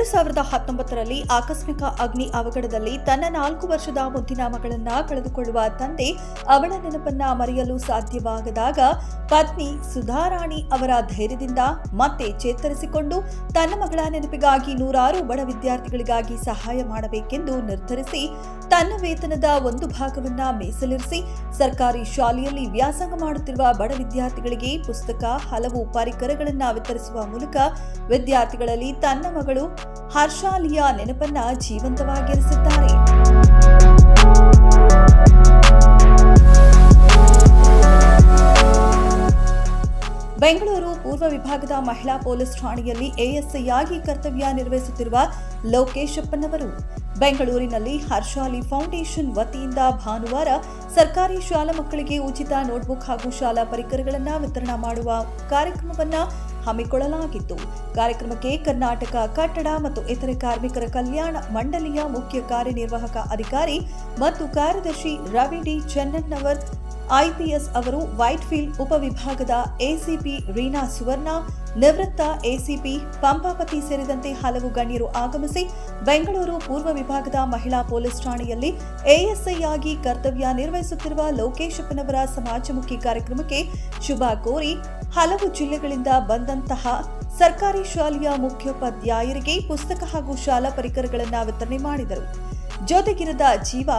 2019ರಲ್ಲಿ ಆಕಸ್ಮಿಕ ಅಗ್ನಿ ಅವಘಡದಲ್ಲಿ ತನ್ನ 4 ವರ್ಷದ ಮುದ್ದಿನ ಮಗಳನ್ನ ಕಳೆದುಕೊಳ್ಳುವ ತಂದೆ ಅವಳ ನೆನಪನ್ನ ಮರೆಯಲು ಸಾಧ್ಯವಾಗದಾಗ ಪತ್ನಿ ಸುಧಾರಾಣಿ ಅವರ ಧೈರ್ಯದಿಂದ ಮತ್ತೆ ಚೇತರಿಸಿಕೊಂಡು ತನ್ನ ಮಗಳ ನೆನಪಿಗಾಗಿ ನೂರಾರು ಬಡ ವಿದ್ಯಾರ್ಥಿಗಳಿಗಾಗಿ ಸಹಾಯ ಮಾಡಬೇಕೆಂದು ನಿರ್ಧರಿಸಿ ತನ್ನ ವೇತನದ ಒಂದು ಭಾಗವನ್ನ ಮೀಸಲಿರಿಸಿ ಸರ್ಕಾರಿ ಶಾಲೆಯಲ್ಲಿ ವ್ಯಾಸಂಗ ಮಾಡುತ್ತಿರುವ ಬಡ ವಿದ್ಯಾರ್ಥಿಗಳಿಗೆ ಪುಸ್ತಕ, ಹಲವು ಪರಿಕರಗಳನ್ನು ವಿತರಿಸುವ ಮೂಲಕ ವಿದ್ಯಾರ್ಥಿಗಳಲ್ಲಿ ತನ್ನ ಮಗಳು ಹರ್ಷಾಲಿಯ ನೆನಪನ್ನ ಜೀವಂತವಾಗಿರಿಸಿದ್ದಾರೆ. ಬೆಂಗಳೂರು ಪೂರ್ವ ವಿಭಾಗದ ಮಹಿಳಾ ಪೊಲೀಸ್ ಠಾಣೆಯಲ್ಲಿ ಎಎಸ್ಐ ಆಗಿ ಕರ್ತವ್ಯ ನಿರ್ವಹಿಸುತ್ತಿರುವ ಲೋಕೇಶಪ್ಪನವರು ಬೆಂಗಳೂರಿನಲ್ಲಿ ಹರ್ಷಾಲಿ ಫೌಂಡೇಶನ್ ವತಿಯಿಂದ ಭಾನುವಾರ ಸರ್ಕಾರಿ ಶಾಲಾ ಮಕ್ಕಳಿಗೆ ಉಚಿತ ನೋಟ್ಬುಕ್ ಹಾಗೂ ಶಾಲಾ ಪರಿಕರಗಳನ್ನು ವಿತರಣೆ ಮಾಡುವ ಕಾರ್ಯಕ್ರಮವನ್ನು ಹಮ್ಮಿಕೊಳ್ಳಲಾಗಿತ್ತು. ಕಾರ್ಯಕ್ರಮಕ್ಕೆ ಕರ್ನಾಟಕ ಕಟ್ಟಡ ಮತ್ತು ಇತರೆ ಕಾರ್ಮಿಕರ ಕಲ್ಯಾಣ ಮಂಡಳಿಯ ಮುಖ್ಯ ಕಾರ್ಯನಿರ್ವಾಹಕ ಅಧಿಕಾರಿ ಮತ್ತು ಕಾರ್ಯದರ್ಶಿ ರವಿ ಡಿ ಚೆನ್ನಣ್ಣವರ್ ಐಪಿಎಸ್ ಅವರು, ವೈಟ್ಫೀಲ್ಡ್ ಉಪವಿಭಾಗದ ಎಸಿಪಿ ರೀನಾ ಸುವರ್ಣ, ನಿವೃತ್ತ ಎಸಿಪಿ ಪಂಪಾಪತಿ ಸೇರಿದಂತೆ ಹಲವು ಗಣ್ಯರು ಆಗಮಿಸಿ ಬೆಂಗಳೂರು ಪೂರ್ವ ವಿಭಾಗದ ಮಹಿಳಾ ಪೊಲೀಸ್ ಠಾಣೆಯಲ್ಲಿ ಎಎಸ್ಐ ಆಗಿ ಕರ್ತವ್ಯ ನಿರ್ವಹಿಸುತ್ತಿರುವ ಲೋಕೇಶಪ್ಪನವರ ಸಮಾಜಮುಖಿ ಕಾರ್ಯಕ್ರಮಕ್ಕೆ ಶುಭ ಕೋರಿ ಹಲವು ಜಿಲ್ಲೆಗಳಿಂದ ಬಂದಂತಹ ಸರ್ಕಾರಿ ಶಾಲೆಯ ಮುಖ್ಯೋಪಾಧ್ಯಾಯರಿಗೆ ಪುಸ್ತಕ ಹಾಗೂ ಶಾಲಾ ಪರಿಕರಗಳನ್ನು ವಿತರಣೆ ಮಾಡಿದರು. ಜೊತೆಗಿರದ ಜೀವ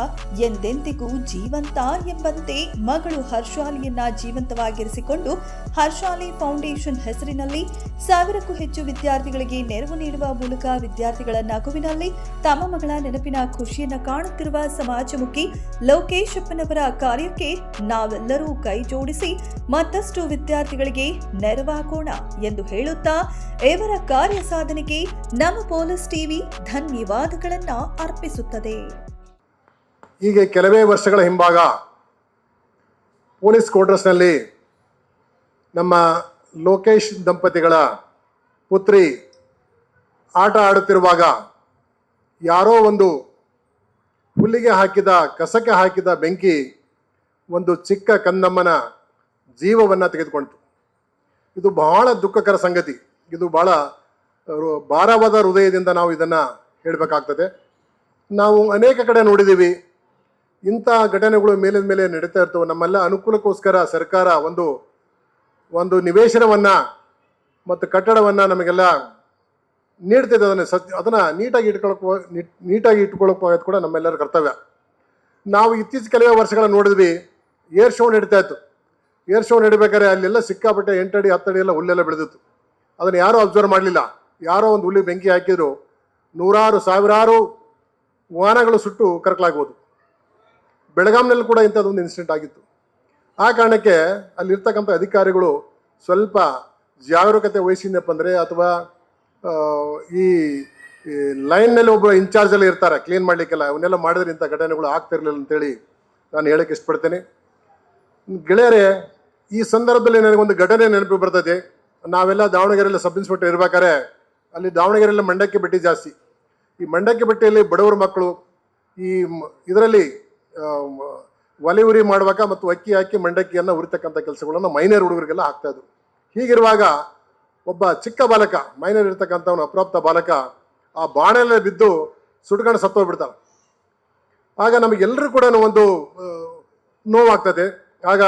ಎಂದೆಂದಿಗೂ ಜೀವಂತ ಎಂಬಂತೆ ಮಗಳು ಹರ್ಷಾಲಿಯನ್ನ ಜೀವಂತವಾಗಿರಿಸಿಕೊಂಡು ಹರ್ಷಾಲಿ ಫೌಂಡೇಶನ್ ಹೆಸರಿನಲ್ಲಿ 1000ಕ್ಕೂ ಹೆಚ್ಚು ವಿದ್ಯಾರ್ಥಿಗಳಿಗೆ ನೆರವು ನೀಡುವ ಮೂಲಕ ವಿದ್ಯಾರ್ಥಿಗಳ ನಗುವಿನಲ್ಲಿ ತಮ್ಮ ಮಗಳ ನೆನಪಿನ ಖುಷಿಯನ್ನು ಕಾಣುತ್ತಿರುವ ಸಮಾಜಮುಖಿ ಲೋಕೇಶಪ್ಪನವರ ಕಾರ್ಯಕ್ಕೆ ನಾವೆಲ್ಲರೂ ಕೈ ಜೋಡಿಸಿ ಮತ್ತಷ್ಟು ವಿದ್ಯಾರ್ಥಿಗಳಿಗೆ ನೆರವಾಗೋಣ ಎಂದು ಹೇಳುತ್ತಾ ಇವರ ಕಾರ್ಯ ಸಾಧನೆಗೆ ನಮ್ಮ ಪೊಲೀಸ್ ಟಿವಿ ಧನ್ಯವಾದಗಳನ್ನ ಅರ್ಪಿಸುತ್ತದೆ. ಹೀಗೆ ಕೆಲವೇ ವರ್ಷಗಳ ಹಿಂಭಾಗ ಪೊಲೀಸ್ ಕ್ವಾರ್ಟರ್ಸ್ನಲ್ಲಿ ನಮ್ಮ ಲೋಕೇಶ್ ದಂಪತಿಗಳ ಪುತ್ರಿ ಆಟ ಆಡುತ್ತಿರುವಾಗ ಯಾರೋ ಒಂದು ಹುಲ್ಲಿಗೆ ಹಾಕಿದ ಕಸಕ್ಕೆ ಹಾಕಿದ ಬೆಂಕಿ ಒಂದು ಚಿಕ್ಕ ಕಂದಮ್ಮನ ಜೀವವನ್ನು ತೆಗೆದುಕೊಂಡಿತು. ಇದು ಬಹಳ ದುಃಖಕರ ಸಂಗತಿ. ಇದು ಬಹಳ ಭಾರವಾದ ಹೃದಯದಿಂದ ನಾವು ಇದನ್ನು ಹೇಳಬೇಕಾಗ್ತದೆ. ನಾವು ಅನೇಕ ಕಡೆ ನೋಡಿದ್ದೀವಿ, ಇಂಥ ಘಟನೆಗಳು ಮೇಲಿನ ಮೇಲೆ ನಡೀತಾ ಇರ್ತವೆ. ನಮ್ಮೆಲ್ಲ ಅನುಕೂಲಕ್ಕೋಸ್ಕರ ಸರ್ಕಾರ ಒಂದು ನಿವೇಶನವನ್ನು ಮತ್ತು ಕಟ್ಟಡವನ್ನು ನಮಗೆಲ್ಲ ನೀಡ್ತಿದೆ. ಅದನ್ನು ನೀಟಾಗಿ ಇಟ್ಕೊಳ್ಳೋಕೆ ಕೂಡ ನಮ್ಮೆಲ್ಲರ ಕರ್ತವ್ಯ. ನಾವು ಇತ್ತೀಚೆಗೆ ಕೆಲವೇ ವರ್ಷಗಳ ನೋಡಿದ್ವಿ, ಏರ್ ಶೋ ನಡೀತಾ ಇತ್ತು. ಏರ್ ಶೋ ನಡಿಬೇಕಾದ್ರೆ ಅಲ್ಲೆಲ್ಲ ಸಿಕ್ಕಾಪಟ್ಟೆ 8 ಅಡಿ 10 ಅಡಿ ಎಲ್ಲ ಹುಲ್ಲೆಲ್ಲ ಬೆಳೆದಿತ್ತು. ಅದನ್ನು ಯಾರೂ ಅಬ್ಸರ್ವ್ ಮಾಡಲಿಲ್ಲ. ಯಾರೋ ಒಂದು ಹುಲ್ಲಿ ಬೆಂಕಿ ಹಾಕಿದ್ರು ನೂರಾರು ಸಾವಿರಾರು ವಾಹನಗಳು ಸುಟ್ಟು ಕರಕಲಾಗ್ಬೋದು. ಬೆಳಗಾಂನಲ್ಲಿ ಕೂಡ ಇಂಥದ್ದೊಂದು ಇನ್ಸಿಡೆಂಟ್ ಆಗಿತ್ತು. ಆ ಕಾರಣಕ್ಕೆ ಅಲ್ಲಿರ್ತಕ್ಕಂಥ ಅಧಿಕಾರಿಗಳು ಸ್ವಲ್ಪ ಜಾಗರೂಕತೆ ವಹಿಸಿದ್ನಪ್ಪ ಅಂದರೆ, ಅಥವಾ ಈ ಲೈನ್ನಲ್ಲಿ ಒಬ್ಬರು ಇನ್ಚಾರ್ಜಲ್ಲಿ ಇರ್ತಾರೆ ಕ್ಲೀನ್ ಮಾಡಲಿಕ್ಕೆಲ್ಲ, ಅವನ್ನೆಲ್ಲ ಮಾಡಿದ್ರೆ ಇಂಥ ಘಟನೆಗಳು ಆಗ್ತಿರ್ಲಿಲ್ಲ ಅಂತೇಳಿ ನಾನು ಹೇಳಕ್ಕೆ ಇಷ್ಟಪಡ್ತೇನೆ. ಗೆಳೆಯರೇ, ಈ ಸಂದರ್ಭದಲ್ಲಿ ನನಗೊಂದು ಘಟನೆ ನೆನಪು ಬರ್ತದೆ. ನಾವೆಲ್ಲ ದಾವಣಗೆರೆಯಲ್ಲಿ ಸಬ್ ಇನ್ಸ್ಪೆಕ್ಟರ್ ಇರ್ಬೇಕಾದ್ರೆ ಅಲ್ಲಿ ದಾವಣಗೆರೆಯಲ್ಲಿ ಮಂಡಕ್ಕಿ ಬಟ್ಟಿ ಜಾಸ್ತಿ. ಈ ಮಂಡಕ್ಕಿ ಬಟ್ಟೆಯಲ್ಲಿ ಬಡವರ ಮಕ್ಕಳು ಈ ಇದರಲ್ಲಿ ಒಲೆ ಉರಿ ಮಾಡುವಾಗ ಮತ್ತು ಅಕ್ಕಿ ಹಾಕಿ ಮಂಡಕ್ಕಿಯನ್ನು ಉರಿತಕ್ಕಂಥ ಕೆಲಸಗಳನ್ನು ಮೈನರ್ ಹುಡುಗರಿಗೆಲ್ಲ ಆಗ್ತಾಯಿದ್ರು. ಹೀಗಿರುವಾಗ ಒಬ್ಬ ಚಿಕ್ಕ ಬಾಲಕ, ಮೈನರ್ ಇರ್ತಕ್ಕಂಥವನು ಅಪ್ರಾಪ್ತ ಬಾಲಕ ಆ ಬಾಣೆಲ್ಲ ಬಿದ್ದು ಸುಟ್ಕೊಂಡು ಸತ್ತೋಗ್ಬಿಡ್ತಾನೆ. ಆಗ ನಮಗೆಲ್ಲರೂ ಕೂಡ ಒಂದು ನೋವಾಗ್ತದೆ. ಆಗ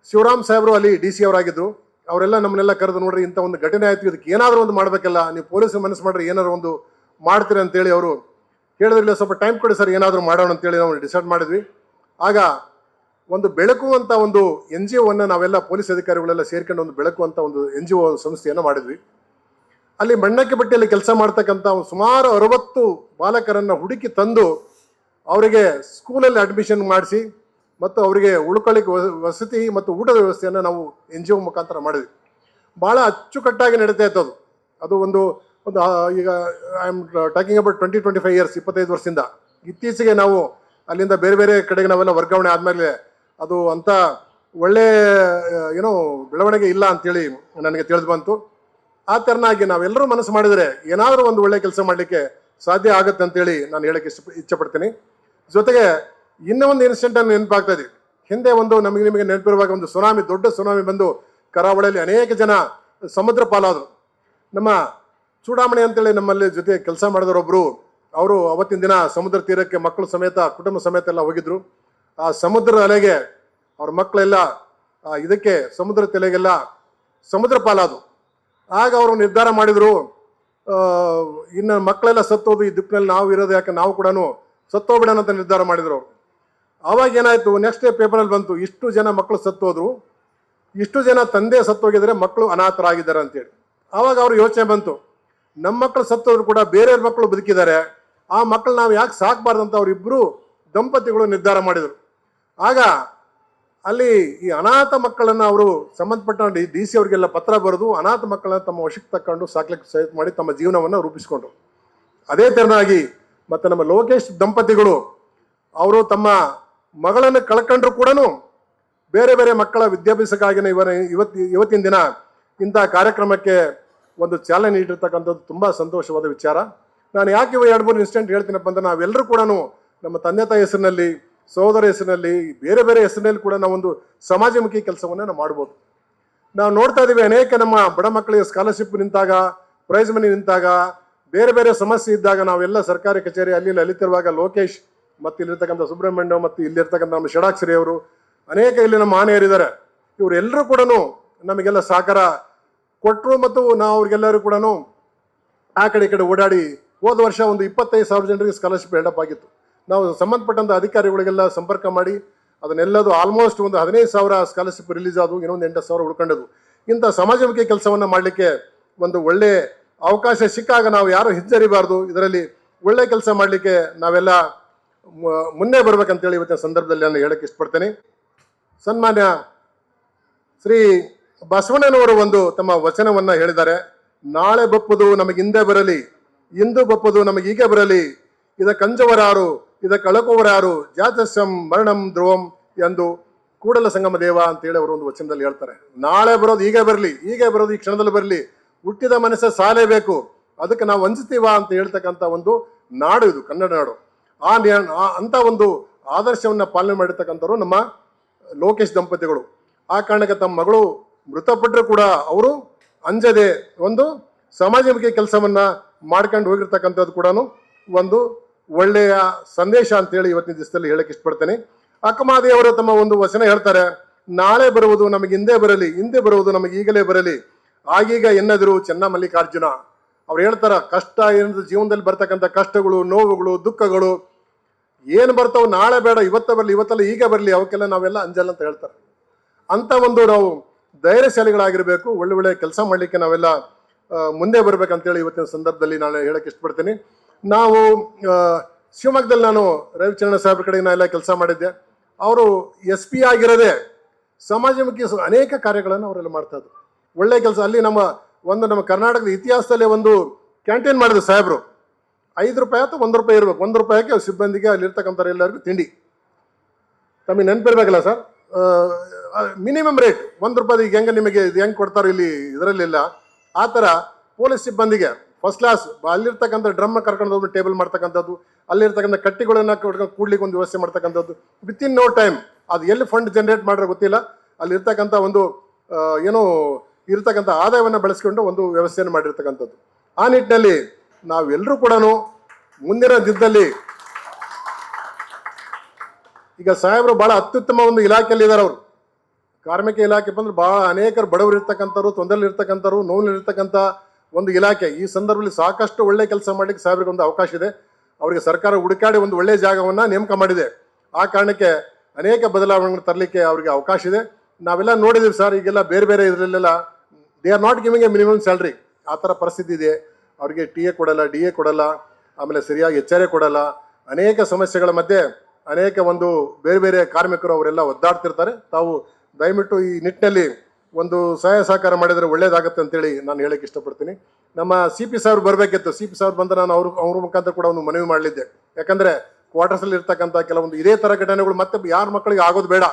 ಶಿವರಾಮ್ ಸಾಹೇಬರು ಅಲ್ಲಿ DC ಅವರಾಗಿದ್ದರು. ಅವರೆಲ್ಲ ನಮ್ಮನ್ನೆಲ್ಲ ಕರೆದು, ನೋಡ್ರಿ ಇಂಥ ಒಂದು ಘಟನೆ ಆಯಿತು, ಇದಕ್ಕೆ ಏನಾದರೂ ಒಂದು ಮಾಡಬೇಕಲ್ಲ, ನೀವು ಪೊಲೀಸ್ ಮನಸ್ಸು ಮಾಡ್ರಿ ಏನಾದ್ರು ಒಂದು ಮಾಡ್ತೀರಿ ಅಂತೇಳಿ ಅವರು ಹೇಳಿದ್ರಿಲ್ಲ. ಸ್ವಲ್ಪ ಟೈಮ್ ಕೊಡಿ ಸರ್, ಏನಾದರೂ ಮಾಡೋಣ ಅಂತೇಳಿ ನಾವು ಡಿಸೈಡ್ ಮಾಡಿದ್ವಿ. ಆಗ ಒಂದು ಬೆಳಕು ಅಂತ ಒಂದು NGO ನಾವೆಲ್ಲ ಪೊಲೀಸ್ ಅಧಿಕಾರಿಗಳೆಲ್ಲ ಸೇರ್ಕೊಂಡು ಒಂದು ಬೆಳಕು ಅಂತ ಒಂದು NGO ಸಂಸ್ಥೆಯನ್ನು ಮಾಡಿದ್ವಿ. ಅಲ್ಲಿ ಮಂಡಕ್ಕಿ ಬಟ್ಟೆಯಲ್ಲಿ ಕೆಲಸ ಮಾಡ್ತಕ್ಕಂಥ ಸುಮಾರು 60 ಬಾಲಕರನ್ನು ಹುಡುಕಿ ತಂದು ಅವರಿಗೆ ಸ್ಕೂಲಲ್ಲಿ ಅಡ್ಮಿಷನ್ ಮಾಡಿಸಿ ಮತ್ತು ಅವರಿಗೆ ಉಳ್ಕೊಳ್ಳಿಕ್ಕೆ ವಸತಿ ಮತ್ತು ಊಟದ ವ್ಯವಸ್ಥೆಯನ್ನು ನಾವು NGO ಮುಖಾಂತರ ಮಾಡಿದ್ವಿ. ಭಾಳ ಅಚ್ಚುಕಟ್ಟಾಗಿ ನಡೀತಾ ಇತ್ತು ಅದು. ಒಂದು ಈಗ I am talking about 20-25 years, 25 ವರ್ಷದಿಂದ. ಇತ್ತೀಚೆಗೆ ನಾವು ಅಲ್ಲಿಂದ ಬೇರೆ ಬೇರೆ ಕಡೆಗೆ ನಾವೆಲ್ಲ ವರ್ಗಾವಣೆ ಆದಮೇಲೆ ಅದು ಅಂಥ ಒಳ್ಳೆ ಬೆಳವಣಿಗೆ ಇಲ್ಲ ಅಂಥೇಳಿ ನನಗೆ ತಿಳಿದು ಬಂತು. ಆ ಥರನಾಗಿ ನಾವೆಲ್ಲರೂ ಮನಸ್ಸು ಮಾಡಿದರೆ ಏನಾದರೂ ಒಂದು ಒಳ್ಳೆ ಕೆಲಸ ಮಾಡಲಿಕ್ಕೆ ಸಾಧ್ಯ ಆಗುತ್ತೆ ಅಂತೇಳಿ ನಾನು ಹೇಳಕ್ಕೆ ಇಚ್ಛಪಡ್ತೀನಿ. ಜೊತೆಗೆ ಇನ್ನೂ ಒಂದು ಇನ್ಸಿಡೆಂಟನ್ನು ನೆನಪಾಗ್ತಾ ಇದೆ. ಹಿಂದೆ ಒಂದು ನಿಮಗೆ ನೆನಪಿರುವಾಗ ಒಂದು ದೊಡ್ಡ ಸುನಾಮಿ ಬಂದು ಕರಾವಳಿಯಲ್ಲಿ ಅನೇಕ ಜನ ಸಮುದ್ರ ಪಾಲಾದರು. ನಮ್ಮ ಚೂಡಾಮಣಿ ಅಂತೇಳಿ ನಮ್ಮಲ್ಲಿ ಜೊತೆ ಕೆಲಸ ಮಾಡಿದವರೊಬ್ಬರು, ಅವರು ಅವತ್ತಿನ ದಿನ ಸಮುದ್ರ ತೀರಕ್ಕೆ ಮಕ್ಕಳು ಸಮೇತ ಕುಟುಂಬ ಸಮೇತ ಎಲ್ಲ ಹೋಗಿದ್ರು. ಆ ಸಮುದ್ರ ಅಲೆಗೆ ಅವ್ರ ಮಕ್ಕಳೆಲ್ಲ ಇದಕ್ಕೆ ಸಮುದ್ರ ತೆಲೆಗೆಲ್ಲ ಸಮುದ್ರ ಪಾಲಾದು. ಆಗ ಅವರು ನಿರ್ಧಾರ ಮಾಡಿದರು, ಇನ್ನು ಮಕ್ಕಳೆಲ್ಲ ಸತ್ತೋದು, ಈ ದಿಕ್ಕಿನಲ್ಲಿ ನಾವು ಇರೋದು ಯಾಕೆ, ನಾವು ಕೂಡ ಸತ್ತೋಗ್ಬಿಡೋಣ ಅಂತ ನಿರ್ಧಾರ ಮಾಡಿದರು. ಆವಾಗ ಏನಾಯಿತು, ನೆಕ್ಸ್ಟ್ ಡೇ ಪೇಪರಲ್ಲಿ ಬಂತು, ಇಷ್ಟು ಜನ ಮಕ್ಕಳು ಸತ್ತೋದ್ರು, ಇಷ್ಟು ಜನ ತಂದೆ ಸತ್ತೋಗಿದ್ದಾರೆ, ಮಕ್ಕಳು ಅನಾಥರಾಗಿದ್ದಾರೆ ಅಂತೇಳಿ. ಆವಾಗ ಅವ್ರು ಯೋಚನೆ ಬಂತು, ನಮ್ಮ ಮಕ್ಕಳು ಸತ್ತೋದ್ರು ಕೂಡ ಬೇರೆಯವ್ರ ಮಕ್ಕಳು ಬದುಕಿದ್ದಾರೆ, ಆ ಮಕ್ಕಳು ನಾವು ಯಾಕೆ ಸಾಕಬಾರ್ದು ಅಂತ ಅವರಿಬ್ಬರು ದಂಪತಿಗಳು ನಿರ್ಧಾರ ಮಾಡಿದರು. ಆಗ ಅಲ್ಲಿ ಈ ಅನಾಥ ಮಕ್ಕಳನ್ನು ಅವರು ಸಂಬಂಧಪಟ್ಟ ಡಿ ಸಿ ಅವರಿಗೆಲ್ಲ ಪತ್ರ ಬರೆದು ಅನಾಥ ಮಕ್ಕಳನ್ನ ತಮ್ಮ ವಶಕ್ಕೆ ತಕ್ಕೊಂಡು ಸಾಕ್ಲಿಕ್ಕೆ ಸಹಿತ ಮಾಡಿ ತಮ್ಮ ಜೀವನವನ್ನು ರೂಪಿಸಿಕೊಂಡ್ರು. ಅದೇ ತೆರನಾಗಿ ಮತ್ತು ನಮ್ಮ ಲೋಕೇಶ್ ದಂಪತಿಗಳು ಅವರು ತಮ್ಮ ಮಗಳನ್ನು ಕಳ್ಕೊಂಡ್ರು ಕೂಡ ಬೇರೆ ಬೇರೆ ಮಕ್ಕಳ ವಿದ್ಯಾಭ್ಯಾಸಕ್ಕಾಗಿಯೇ ಇವತ್ತಿನ ದಿನ ಇಂಥ ಕಾರ್ಯಕ್ರಮಕ್ಕೆ ಒಂದು ಚಾಲನೆ ನೀಡಿರ್ತಕ್ಕಂಥದ್ದು ತುಂಬ ಸಂತೋಷವಾದ ವಿಚಾರ. ನಾನು ಯಾಕೆ ಇವು 2-3 ಇನ್ಸಿಡೆಂಟ್ ಹೇಳ್ತೀನಪ್ಪ ಅಂದ್ರೆ, ನಾವೆಲ್ಲರೂ ಕೂಡ ನಮ್ಮ ತಂದೆ ತಾಯಿ ಹೆಸರಿನಲ್ಲಿ, ಸಹೋದರ ಹೆಸರಿನಲ್ಲಿ, ಬೇರೆ ಬೇರೆ ಹೆಸರಿನಲ್ಲಿ ಕೂಡ ನಾವೊಂದು ಸಮಾಜಮುಖಿ ಕೆಲಸವನ್ನು ನಾವು ಮಾಡ್ಬೋದು. ನಾವು ನೋಡ್ತಾ ಇದ್ದೀವಿ, ಅನೇಕ ನಮ್ಮ ಬಡ ಮಕ್ಕಳಿಗೆ ಸ್ಕಾಲರ್ಶಿಪ್ ನಿಂತಾಗ, ಪ್ರೈಸ್ ಮನಿ ನಿಂತಾಗ, ಬೇರೆ ಬೇರೆ ಸಮಸ್ಯೆ ಇದ್ದಾಗ ನಾವೆಲ್ಲ ಸರ್ಕಾರಿ ಕಚೇರಿ ಅಲ್ಲಿ ಅಲಿತಿರುವಾಗ ಲೋಕೇಶ್ ಮತ್ತು ಇಲ್ಲಿರ್ತಕ್ಕಂಥ ಸುಬ್ರಹ್ಮಣ್ಯ ಮತ್ತು ಇಲ್ಲಿರ್ತಕ್ಕಂಥ ನಮ್ಮ ಷಡಾಕ್ಷರಿ ಅವರು, ಅನೇಕ ಇಲ್ಲಿ ನಮ್ಮ ಮಾನ್ಯರಿದ್ದಾರೆ, ಇವರೆಲ್ಲರೂ ಕೂಡ ನಮಗೆಲ್ಲ ಸಹಕಾರ ಕೊಟ್ಟರು. ಮತ್ತು ನಾವು ಅವ್ರಿಗೆಲ್ಲರೂ ಕೂಡ ಆ ಕಡೆ ಈ ಕಡೆ ಓಡಾಡಿ ಹೋದ ವರ್ಷ ಒಂದು 25,000 ಜನರಿಗೆ ಸ್ಕಾಲರ್ಶಿಪ್ ಹೆಲ್ಡಪ್ ಆಗಿತ್ತು. ನಾವು ಸಂಬಂಧಪಟ್ಟಂಥ ಅಧಿಕಾರಿಗಳಿಗೆಲ್ಲ ಸಂಪರ್ಕ ಮಾಡಿ ಅದನ್ನೆಲ್ಲದು ಆಲ್ಮೋಸ್ಟ್ ಒಂದು 15,000 ಸ್ಕಾಲರ್ಶಿಪ್ ರಿಲೀಸ್ ಆದವು, ಇನ್ನೊಂದು 8,000 ಉಳ್ಕೊಂಡದು. ಇಂಥ ಸಮಾಜಮುಖಿ ಕೆಲಸವನ್ನು ಮಾಡಲಿಕ್ಕೆ ಒಂದು ಒಳ್ಳೆ ಅವಕಾಶ ಸಿಕ್ಕಾಗ ನಾವು ಯಾರು ಹಿಂಜರಿಬಾರ್ದು, ಇದರಲ್ಲಿ ಒಳ್ಳೆ ಕೆಲಸ ಮಾಡಲಿಕ್ಕೆ ನಾವೆಲ್ಲ ಮುನ್ನೆ ಬರ್ಬೇಕಂತೇಳಿ ಇವತ್ತಿನ ಸಂದರ್ಭದಲ್ಲಿ ನಾನು ಹೇಳಕ್ಕೆ ಇಷ್ಟಪಡ್ತೇನೆ. ಸನ್ಮಾನ್ಯ ಶ್ರೀ ಬಸವಣ್ಣನವರು ಒಂದು ತಮ್ಮ ವಚನವನ್ನು ಹೇಳಿದ್ದಾರೆ, ನಾಳೆ ಬಪ್ಪುದು ನಮಗೆ ಹಿಂದೆ ಬರಲಿ, ಇಂದು ಬಪ್ಪುದು ನಮಗೆ ಹೀಗೆ ಬರಲಿ, ಇದಕ್ಕಂಜವರಾರು ಇದಕ್ಕೆ ಅಳಕುವರಾರು, ಜಾತಸ್ಯಂ ಮರಣಂ ಧ್ರುವಂ ಎಂದು ಕೂಡಲ ಸಂಗಮ ದೇವ ಅಂತೇಳಿ ಅವರು ಒಂದು ವಚನದಲ್ಲಿ ಹೇಳ್ತಾರೆ. ನಾಳೆ ಬರೋದು ಹೀಗೆ ಬರಲಿ, ಹೀಗೆ ಬರೋದು ಈ ಕ್ಷಣದಲ್ಲಿ ಬರಲಿ, ಹುಟ್ಟಿದ ಮನಸ್ಸೆ ಸಾಲೇಬೇಕು, ಅದಕ್ಕೆ ನಾವು ವಂಚಿತೀವ ಅಂತ ಹೇಳ್ತಕ್ಕಂಥ ಒಂದು ನಾಡು ಇದು, ಕನ್ನಡ ನಾಡು. ಅಂಥ ಒಂದು ಆದರ್ಶವನ್ನು ಪಾಲನೆ ಮಾಡಿರ್ತಕ್ಕಂಥವ್ರು ನಮ್ಮ ಲೋಕೇಶ್ ದಂಪತಿಗಳು. ಆ ಕಾರಣಕ್ಕೆ ತಮ್ಮ ಮಗಳು ಮೃತಪಟ್ಟರು ಕೂಡ ಅವರು ಅಂಜದೆ ಒಂದು ಸಮಾಜಮುಖಿ ಕೆಲಸವನ್ನು ಮಾಡ್ಕೊಂಡು ಹೋಗಿರ್ತಕ್ಕಂಥದ್ದು ಕೂಡ ಒಂದು ಒಳ್ಳೆಯ ಸಂದೇಶ ಅಂತೇಳಿ ಇವತ್ತಿನ ದಿವಸದಲ್ಲಿ ಹೇಳಕ್ಕೆ ಇಷ್ಟಪಡ್ತೇನೆ. ಅಕ್ಕಮಾದೇವರು ತಮ್ಮ ಒಂದು ವಚನ ಹೇಳ್ತಾರೆ, ನಾಳೆ ಬರುವುದು ನಮಗೆ ಹಿಂದೆ ಬರಲಿ, ಹಿಂದೆ ಬರುವುದು ನಮಗೆ ಈಗಲೇ ಬರಲಿ, ಆಗೀಗ ಎನ್ನದಿರು ಚೆನ್ನ ಮಲ್ಲಿಕಾರ್ಜುನ. ಅವ್ರು ಹೇಳ್ತಾರ, ಕಷ್ಟ ಏನಂದ್ರೆ ಜೀವನದಲ್ಲಿ ಬರ್ತಕ್ಕಂಥ ಕಷ್ಟಗಳು, ನೋವುಗಳು, ದುಃಖಗಳು ಏನು ಬರ್ತಾವೆ ನಾಳೆ ಬೇಡ, ಇವತ್ತೇ ಬರಲಿ, ಇವತ್ತೆಲ್ಲ ಈಗ ಬರಲಿ, ಅವಕ್ಕೆಲ್ಲ ನಾವೆಲ್ಲ ಅಂಜಲ್ಲ ಅಂತ ಹೇಳ್ತಾರೆ. ಅಂತ ಒಂದು ನಾವು ಧೈರ್ಯಶಾಲಿಗಳಾಗಿರಬೇಕು, ಒಳ್ಳೆ ಒಳ್ಳೆ ಕೆಲಸ ಮಾಡಲಿಕ್ಕೆ ನಾವೆಲ್ಲ ಮುಂದೆ ಬರ್ಬೇಕಂತೇಳಿ ಇವತ್ತಿನ ಸಂದರ್ಭದಲ್ಲಿ ನಾನು ಹೇಳಕ್ಕೆ ಇಷ್ಟಪಡ್ತೀನಿ. ನಾವು ಶಿವಮೊಗ್ಗದಲ್ಲಿ ನಾನು ರವಿಚಂದ್ರ ಸಾಹೇಬ್ರ ಕಡೆಗೆ ನಾನೆಲ್ಲ ಕೆಲಸ ಮಾಡಿದ್ದೆ. ಅವರು SP ಆಗಿರೋದೇ ಸಮಾಜಮುಖಿ ಅನೇಕ ಕಾರ್ಯಗಳನ್ನು ಅವರೆಲ್ಲ ಮಾಡ್ತಾ ಇದ್ರು, ಒಳ್ಳೆ ಕೆಲಸ. ಅಲ್ಲಿ ನಮ್ಮ ಕರ್ನಾಟಕದ ಇತಿಹಾಸದಲ್ಲೇ ಒಂದು ಕ್ಯಾಂಟೀನ್ ಮಾಡಿದ್ರು ಸಾಹೇಬರು. 5 ರೂಪಾಯಿ ಅಥವಾ 1 ರೂಪಾಯಿ ಇರಬೇಕು, 1 ರೂಪಾಯಿಗೆ ಸಿಬ್ಬಂದಿಗೆ ಅಲ್ಲಿರ್ತಕ್ಕಂಥ ಎಲ್ಲರಿಗೂ ತಿಂಡಿ. ತಮಗೆ ನೆನಪಿರ್ಬೇಕಲ್ಲ ಸರ್, ಮಿನಿಮಮ್ ರೇಟ್ 1 ರೂಪಾಯಿ. ಈಗ ಹೆಂಗೆ ನಿಮಗೆ ಇದು ಹೆಂಗೆ ಕೊಡ್ತಾರೆ ಇಲ್ಲಿ ಇದರಲ್ಲಿಲ್ಲ, ಆ ಥರ ಪೊಲೀಸ್ ಸಿಬ್ಬಂದಿಗೆ ಫಸ್ಟ್ ಕ್ಲಾಸ್ ಅಲ್ಲಿರ್ತಕ್ಕಂಥ ಡ್ರಮ್ ಕರ್ಕೊಂಡು ಹೋಗಿ ಟೇಬಲ್ ಮಾಡ್ತಕ್ಕಂಥದ್ದು, ಅಲ್ಲಿರ್ತಕ್ಕಂಥ ಕಟ್ಟಿಗಳನ್ನು ಕೂಡ್ಲಿಕ್ಕೆ ಒಂದು ವ್ಯವಸ್ಥೆ ಮಾಡ್ತಕ್ಕಂಥದ್ದು. ವಿತಿನ್ ನೋ ಟೈಮ್ ಅದು ಎಲ್ಲಿ ಫಂಡ್ ಜನರೇಟ್ ಮಾಡ್ರೆ ಗೊತ್ತಿಲ್ಲ, ಅಲ್ಲಿರ್ತಕ್ಕಂಥ ಒಂದು ಏನೋ ಇರ್ತಕ್ಕಂಥ ಆದಾಯವನ್ನು ಬಳಸ್ಕೊಂಡು ಒಂದು ವ್ಯವಸ್ಥೆಯನ್ನು ಮಾಡಿರ್ತಕ್ಕಂಥದ್ದು. ಆ ನಿಟ್ಟಿನಲ್ಲಿ ನಾವೆಲ್ಲರೂ ಕೂಡ ಮುಂದಿನ ದಿನದಲ್ಲಿ ಈಗ ಸಾಹೇಬರು ಭಾಳ ಅತ್ಯುತ್ತಮ ಒಂದು ಇಲಾಖೆಯಲ್ಲಿ ಇದ್ದಾರೆ. ಅವರು ಕಾರ್ಮಿಕ ಇಲಾಖೆ ಬಂದ್ರೆ ಭಾಳ ಅನೇಕರು ಬಡವರು ಇರ್ತಕ್ಕಂಥವ್ರು, ತೊಂದರೆಯಲ್ಲಿ ಇರ್ತಕ್ಕಂಥವ್ರು, ನೋವಿನಲ್ಲಿರ್ತಕ್ಕಂಥ ಒಂದು ಇಲಾಖೆ. ಈ ಸಂದರ್ಭದಲ್ಲಿ ಸಾಕಷ್ಟು ಒಳ್ಳೆ ಕೆಲಸ ಮಾಡಲಿಕ್ಕೆ ಸಾಹೇಬ್ರಿಗೆ ಒಂದು ಅವಕಾಶ ಇದೆ. ಅವರಿಗೆ ಸರ್ಕಾರ ಹುಡುಕಾಡಿ ಒಂದು ಒಳ್ಳೆಯ ಜಾಗವನ್ನು ನೇಮಕ ಮಾಡಿದೆ. ಆ ಕಾರಣಕ್ಕೆ ಅನೇಕ ಬದಲಾವಣೆಗಳನ್ನು ತರಲಿಕ್ಕೆ ಅವರಿಗೆ ಅವಕಾಶ ಇದೆ. ನಾವೆಲ್ಲ ನೋಡಿದ್ದೀವಿ ಸರ್, ಈಗೆಲ್ಲ ಬೇರೆ ಬೇರೆ ಇದರಲ್ಲೆಲ್ಲ they are not giving A minimum salary, ಆ ಥರ ಪರಿಸ್ಥಿತಿ ಇದೆ. ಅವರಿಗೆ TA ಕೊಡಲ್ಲ, DA ಕೊಡಲ್ಲ, ಆಮೇಲೆ ಸರಿಯಾಗಿ HRA ಕೊಡಲ್ಲ. ಅನೇಕ ಸಮಸ್ಯೆಗಳ ಮಧ್ಯೆ ಅನೇಕ ಒಂದು ಬೇರೆ ಬೇರೆ ಕಾರ್ಮಿಕರು ಅವರೆಲ್ಲ ಒದ್ದಾಡ್ತಿರ್ತಾರೆ. ತಾವು ದಯವಿಟ್ಟು ಈ ನಿಟ್ಟಿನಲ್ಲಿ ಒಂದು ಸಹಾಯ ಸಹಕಾರ ಮಾಡಿದರೆ ಒಳ್ಳೇದಾಗುತ್ತೆ ಅಂತೇಳಿ ನಾನು ಹೇಳಕ್ಕೆ ಇಷ್ಟಪಡ್ತೀನಿ. ನಮ್ಮ CP ಸಾಹೇಬ್ರು ಬರಬೇಕಿತ್ತು. CP ಸಾಹೇಬ್ರು ಬಂದು ನಾನು ಅವ್ರ ಮುಖಾಂತರ ಕೂಡ ಒಂದು ಮನವಿ ಮಾಡಲಿದ್ದೆ. ಯಾಕಂದರೆ ಕ್ವಾರ್ಟರ್ಸಲ್ಲಿ ಇರ್ತಕ್ಕಂಥ ಕೆಲವೊಂದು ಇದೇ ಥರ ಘಟನೆಗಳು ಮತ್ತೆ ಯಾರ ಮಕ್ಕಳಿಗೆ ಆಗೋದು ಬೇಡ.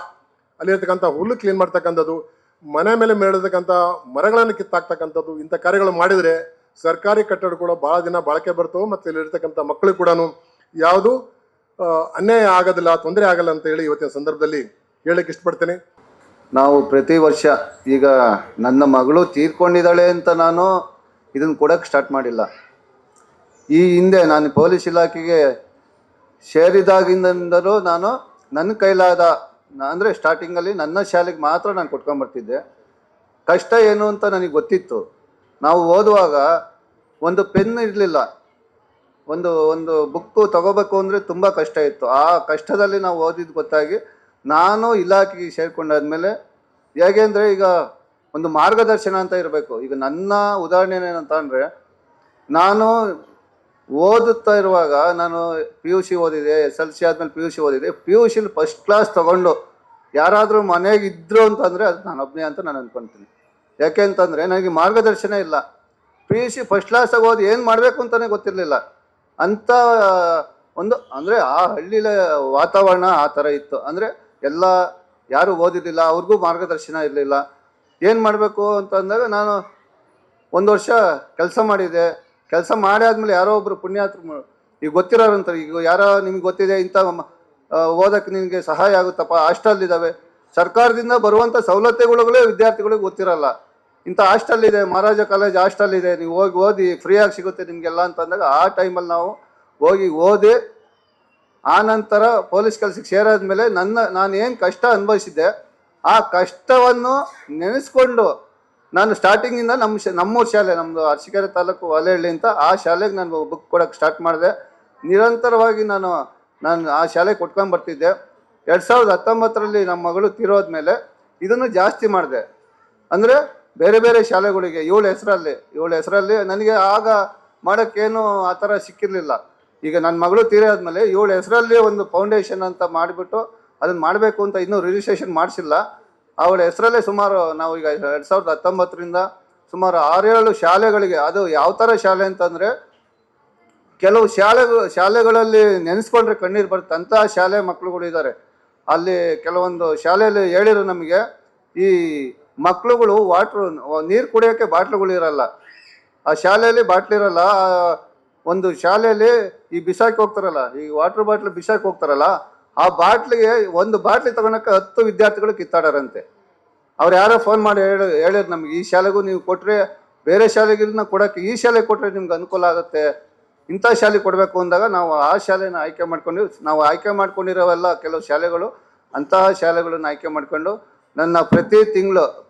ಅಲ್ಲಿರ್ತಕ್ಕಂಥ ಹುಲ್ಲು ಕ್ಲೀನ್ ಮಾಡ್ತಕ್ಕಂಥದ್ದು, ಮನೆ ಮೇಲೆ ಮೇಳತಕ್ಕಂಥ ಮರಗಳನ್ನು ಕಿತ್ತಾಕ್ತಕ್ಕಂಥದ್ದು, ಇಂಥ ಕಾರ್ಯಗಳು ಮಾಡಿದರೆ ಸರ್ಕಾರಿ ಕಟ್ಟಡಗಳು ಭಾಳ ದಿನ ಬಾಳಿಕೆ ಬರ್ತವೆ ಮತ್ತು ಇಲ್ಲಿರ್ತಕ್ಕಂಥ ಮಕ್ಕಳಿಗೆ ಕೂಡ ಯಾವುದು ಅನ್ಯಾಯ ಆಗೋದಿಲ್ಲ, ತೊಂದರೆ ಆಗಲ್ಲ ಅಂತ ಹೇಳಿ ಇವತ್ತಿನ ಸಂದರ್ಭದಲ್ಲಿ ಹೇಳಕ್ಕೆ ಇಷ್ಟಪಡ್ತೇನೆ. ನಾವು ಪ್ರತಿ ವರ್ಷ ಈಗ ನನ್ನ ಮಗಳು ತೀರ್ಕೊಂಡಿದ್ದಾಳೆ ಅಂತ ನಾನು ಇದನ್ನು ಕೊಡೋಕ್ಕೆ ಸ್ಟಾರ್ಟ್ ಮಾಡಿಲ್ಲ. ಈ ಹಿಂದೆ ನಾನು ಪೊಲೀಸ್ ಇಲಾಖೆಗೆ ಸೇರಿದಾಗಿಂದಲೂ ನಾನು ನನ್ನ ಕೈಲಾದ ಅಂದರೆ ಸ್ಟಾರ್ಟಿಂಗಲ್ಲಿ ನನ್ನ ಶಾಲೆಗೆ ಮಾತ್ರ ನಾನು ಕೊಟ್ಕೊಂಬರ್ತಿದ್ದೆ. ಕಷ್ಟ ಏನು ಅಂತ ನನಗೆ ಗೊತ್ತಿತ್ತು. ನಾವು ಓದುವಾಗ ಒಂದು ಪೆನ್ ಇರಲಿಲ್ಲ, ಒಂದು ಬುಕ್ಕು ತಗೋಬೇಕು ಅಂದರೆ ತುಂಬ ಕಷ್ಟ ಇತ್ತು. ಆ ಕಷ್ಟದಲ್ಲಿ ನಾವು ಓದಿದ್ದು ಗೊತ್ತಾಗಿ ನಾನು ಇಲಾಖೆಗೆ ಸೇರಿಕೊಂಡಾದ್ಮೇಲೆ ಹೇಗೆ ಅಂದರೆ ಈಗ ಒಂದು ಮಾರ್ಗದರ್ಶನ ಅಂತ ಇರಬೇಕು. ಈಗ ನನ್ನ ಉದಾಹರಣೆ ಏನಂತ ಅಂದರೆ, ನಾನು ಓದುತ್ತಾ ಇರುವಾಗ ನಾನು PUC ಓದಿದೆ, SLC ಆದಮೇಲೆ PUC ಓದಿದೆ. PUC ಫಸ್ಟ್ ಕ್ಲಾಸ್ ತೊಗೊಂಡು ಯಾರಾದರೂ ಮನೆಗೆ ಇದ್ದರು ಅಂತಂದರೆ ಅದು ನಾನು ಒಬ್ಬನೇ ಅಂತ ನಾನು ಅಂದ್ಕೊತೀನಿ. ಯಾಕೆ ಅಂತಂದರೆ ನನಗೆ ಮಾರ್ಗದರ್ಶನ ಇಲ್ಲ. PUC ಫಸ್ಟ್ ಕ್ಲಾಸಾಗಿ ಓದಿ ಏನು ಮಾಡಬೇಕು ಅಂತಲೇ ಗೊತ್ತಿರಲಿಲ್ಲ. ಅಂಥ ಒಂದು ಅಂದರೆ ಆ ಹಳ್ಳಿಯ ವಾತಾವರಣ ಆ ಥರ ಇತ್ತು. ಅಂದರೆ ಎಲ್ಲ ಯಾರೂ ಓದಿರಲಿಲ್ಲ, ಅವ್ರಿಗೂ ಮಾರ್ಗದರ್ಶನ ಇರಲಿಲ್ಲ. ಏನು ಮಾಡಬೇಕು ಅಂತಂದಾಗ ನಾನು ಒಂದು ವರ್ಷ ಕೆಲಸ ಮಾಡಿದೆ. ಕೆಲಸ ಮಾಡಿ ಆದಮೇಲೆ ಯಾರೋ ಒಬ್ಬರು ಪುಣ್ಯಾತ್ಮ ಈಗ ಗೊತ್ತಿರೋರಂತಾರೆ, ಈಗ ಯಾರೋ ನಿಮ್ಗೆ ಗೊತ್ತಿದೆ ಇಂಥ ಓದೋಕ್ಕೆ ನಿನಗೆ ಸಹಾಯ ಆಗುತ್ತಪ್ಪ, ಹಾಸ್ಟೆಲ್ ಇದ್ದಾವೆ, ಸರ್ಕಾರದಿಂದ ಬರುವಂಥ ಸವಲತ್ತುಗಳೇ ವಿದ್ಯಾರ್ಥಿಗಳಿಗೆ ಗೊತ್ತಿರಲ್ಲ. ಇಂಥ ಹಾಸ್ಟೆಲ್ ಇದೆ, ಮಹಾರಾಜ ಕಾಲೇಜ್ ಹಾಸ್ಟೆಲ್ ಇದೆ, ನೀವು ಹೋಗಿ ಓದಿ ಫ್ರೀಯಾಗಿ ಸಿಗುತ್ತೆ ನಿಮಗೆಲ್ಲ ಅಂತಂದಾಗ ಆ ಟೈಮಲ್ಲಿ ನಾವು ಹೋಗಿ ಓದಿ ಆ ನಂತರ ಪೊಲೀಸ್ ಕೆಲಸಕ್ಕೆ ಸೇರಾದ್ಮೇಲೆ ನಾನು ಏನು ಕಷ್ಟ ಅನುಭವಿಸಿದ್ದೆ ಆ ಕಷ್ಟವನ್ನು ನೆನೆಸ್ಕೊಂಡು ನಾನು ಸ್ಟಾರ್ಟಿಂಗಿಂದ ನಮ್ಮೂರು ಶಾಲೆ, ನಮ್ಮದು ಅರಸೀಕೆರೆ ತಾಲೂಕು ಹೊಲೆಹಳ್ಳಿ ಅಂತ ಆ ಶಾಲೆಗೆ ನಾನು ಬುಕ್ ಕೊಡೋಕ್ಕೆ ಸ್ಟಾರ್ಟ್ ಮಾಡಿದೆ. ನಿರಂತರವಾಗಿ ನಾನು ಆ ಶಾಲೆಗೆ ಕೊಟ್ಕೊಂಡು ಬರ್ತಿದ್ದೆ. 2019ರಲ್ಲಿ ನಮ್ಮ ಮಗಳು ತೀರೋದ್ಮೇಲೆ ಇದನ್ನು ಜಾಸ್ತಿ ಮಾಡಿದೆ. ಅಂದರೆ ಬೇರೆ ಬೇರೆ ಶಾಲೆಗಳಿಗೆ ಇವಳ ಹೆಸರಲ್ಲಿ ನನಗೆ ಆಗ ಮಾಡೋಕ್ಕೇನು ಆ ಥರ ಸಿಕ್ಕಿರಲಿಲ್ಲ. ಈಗ ನನ್ನ ಮಗಳು ತೀರೋದ್ಮೇಲೆ ಇವಳ ಹೆಸರಲ್ಲಿ ಒಂದು ಫೌಂಡೇಶನ್ ಅಂತ ಮಾಡಿಬಿಟ್ಟು ಅದನ್ನು ಮಾಡಬೇಕು ಅಂತ ಇನ್ನೂ ರಿಜಿಸ್ಟ್ರೇಷನ್ ಮಾಡಿಸಿಲ್ಲ. ಅವಳ ಹೆಸರಲ್ಲೇ ಸುಮಾರು ನಾವು ಈಗ 2019ರಿಂದ ಸುಮಾರು 6-7 ಶಾಲೆಗಳಿಗೆ, ಅದು ಯಾವ ಥರ ಶಾಲೆ ಅಂತಂದರೆ ಕೆಲವು ಶಾಲೆಗಳಲ್ಲಿ ನೆನೆಸ್ಕೊಂಡ್ರೆ ಕಣ್ಣೀರು ಬರುತ್ತೆ ಅಂತಹ ಶಾಲೆ ಮಕ್ಕಳುಗಳಿದ್ದಾರೆ. ಅಲ್ಲಿ ಕೆಲವೊಂದು ಶಾಲೆಯಲ್ಲಿ ಹೇಳಿದ್ರು ನಮಗೆ, ಈ ಮಕ್ಕಳುಗಳು ನೀರು ಕುಡಿಯೋಕ್ಕೆ ಬಾಟ್ಲುಗಳಿರಲ್ಲ, ಆ ಶಾಲೆಯಲ್ಲಿ ಬಾಟ್ಲಿರಲ್ಲ. ಒಂದು ಶಾಲೆಯಲ್ಲಿ ಈ ಬಿಸಾಕಿ ಹೋಗ್ತಾರಲ್ಲ, ಈ ವಾಟ್ರ್ ಬಾಟ್ಲು ಬಿಸಾಕಿ ಹೋಗ್ತಾರಲ್ಲ, ಆ ಬಾಟ್ಲಿಗೆ ಒಂದು ಬಾಟ್ಲಿ ತಗೊಳಕ್ಕೆ 10 ವಿದ್ಯಾರ್ಥಿಗಳು ಕಿತ್ತಾಡಾರಂತೆ. ಅವ್ರು ಯಾರೋ ಫೋನ್ ಮಾಡಿ ಹೇಳಿದ್ರು ನಮ್ಗೆ, ಈ ಶಾಲೆಗೂ ನೀವು ಕೊಟ್ಟರೆ ಬೇರೆ ಶಾಲೆಗಿನ್ನ ಕೊಡೋಕ್ಕೆ ಈ ಶಾಲೆಗೆ ಕೊಟ್ಟರೆ ನಿಮ್ಗೆ ಅನುಕೂಲ ಆಗುತ್ತೆ, ಇಂಥ ಶಾಲೆಗೆ ಕೊಡಬೇಕು ಅಂದಾಗ ನಾವು ಆ ಶಾಲೆನ ಆಯ್ಕೆ ಮಾಡ್ಕೊಂಡು, ನಾವು ಆಯ್ಕೆ ಮಾಡ್ಕೊಂಡಿರೋವೆಲ್ಲ ಕೆಲವು ಶಾಲೆಗಳು ಅಂತಹ ಶಾಲೆಗಳನ್ನು ಆಯ್ಕೆ ಮಾಡಿಕೊಂಡು ನನ್ನ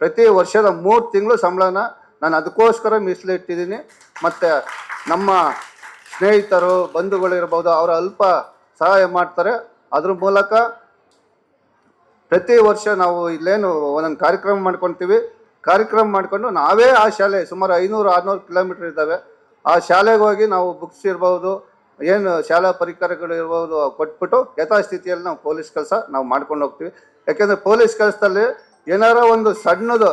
ಪ್ರತಿ ವರ್ಷದ 3 ತಿಂಗಳು ಸಂಬಳನ ನಾನು ಅದಕ್ಕೋಸ್ಕರ ಮೀಸಲಿಟ್ಟಿದ್ದೀನಿ. ಮತ್ತು ನಮ್ಮ ಸ್ನೇಹಿತರು ಬಂಧುಗಳು ಇರ್ಬೋದು, ಅವರ ಅಲ್ಪ ಸಹಾಯ ಮಾಡ್ತಾರೆ. ಅದ್ರ ಮೂಲಕ ಪ್ರತಿ ವರ್ಷ ನಾವು ಇಲ್ಲೇನು ಒಂದೊಂದು ಕಾರ್ಯಕ್ರಮ ಮಾಡ್ಕೊತೀವಿ. ಕಾರ್ಯಕ್ರಮ ಮಾಡಿಕೊಂಡು ನಾವೇ ಆ ಶಾಲೆ ಸುಮಾರು 500-600 ಕಿಲೋಮೀಟ್ರ್ ಇದ್ದಾವೆ, ಆ ಶಾಲೆಗೆ ಹೋಗಿ ನಾವು ಬುಕ್ಸ್ ಇರ್ಬೋದು, ಏನು ಶಾಲಾ ಪರಿಕರಗಳು ಇರ್ಬೋದು ಕೊಟ್ಬಿಟ್ಟು ಯಥಾಸ್ಥಿತಿಯಲ್ಲಿ ನಾವು ಪೊಲೀಸ್ ಕೆಲಸ ನಾವು ಮಾಡ್ಕೊಂಡು ಹೋಗ್ತೀವಿ. ಯಾಕೆಂದರೆ ಪೊಲೀಸ್ ಕೆಲಸದಲ್ಲಿ ಏನಾರೋ ಒಂದು ಸಣ್ಣದು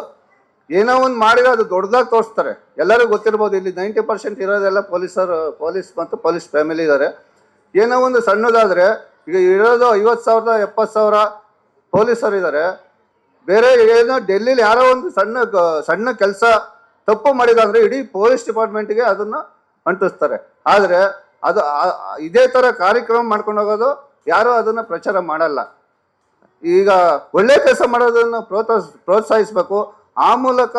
ಏನೋ ಒಂದು ಮಾಡಿದ್ರೆ ಅದು ದೊಡ್ಡದಾಗಿ ತೋರಿಸ್ತಾರೆ. ಎಲ್ಲರಿಗೂ ಗೊತ್ತಿರ್ಬೋದು, ಇಲ್ಲಿ 90% ಇರೋದೆಲ್ಲ ಪೊಲೀಸ್ ಮತ್ತು ಪೊಲೀಸ್ ಫ್ಯಾಮಿಲಿ ಇದ್ದಾರೆ. ಏನೋ ಒಂದು ಸಣ್ಣದಾದರೆ ಈಗ ಇರೋದು 50,000 70,000 ಪೊಲೀಸರು ಇದ್ದಾರೆ. ಬೇರೆ ಏನೋ ಡೆಲ್ಲಿಲಿ ಯಾರೋ ಒಂದು ಸಣ್ಣ ಕೆಲಸ ತಪ್ಪು ಮಾಡಿದಂದರೆ ಇಡೀ ಪೊಲೀಸ್ ಡಿಪಾರ್ಟ್ಮೆಂಟ್ಗೆ ಅದನ್ನು ಅಂಟಿಸ್ತಾರೆ. ಆದರೆ ಅದು ಇದೇ ಥರ ಕಾರ್ಯಕ್ರಮ ಮಾಡ್ಕೊಂಡು ಹೋಗೋದು ಯಾರೂ ಅದನ್ನು ಪ್ರಚಾರ ಮಾಡಲ್ಲ. ಈಗ ಒಳ್ಳೆ ಕೆಲಸ ಮಾಡೋದನ್ನು ಪ್ರೋತ್ಸಾಹಿಸಬೇಕು. ಆ ಮೂಲಕ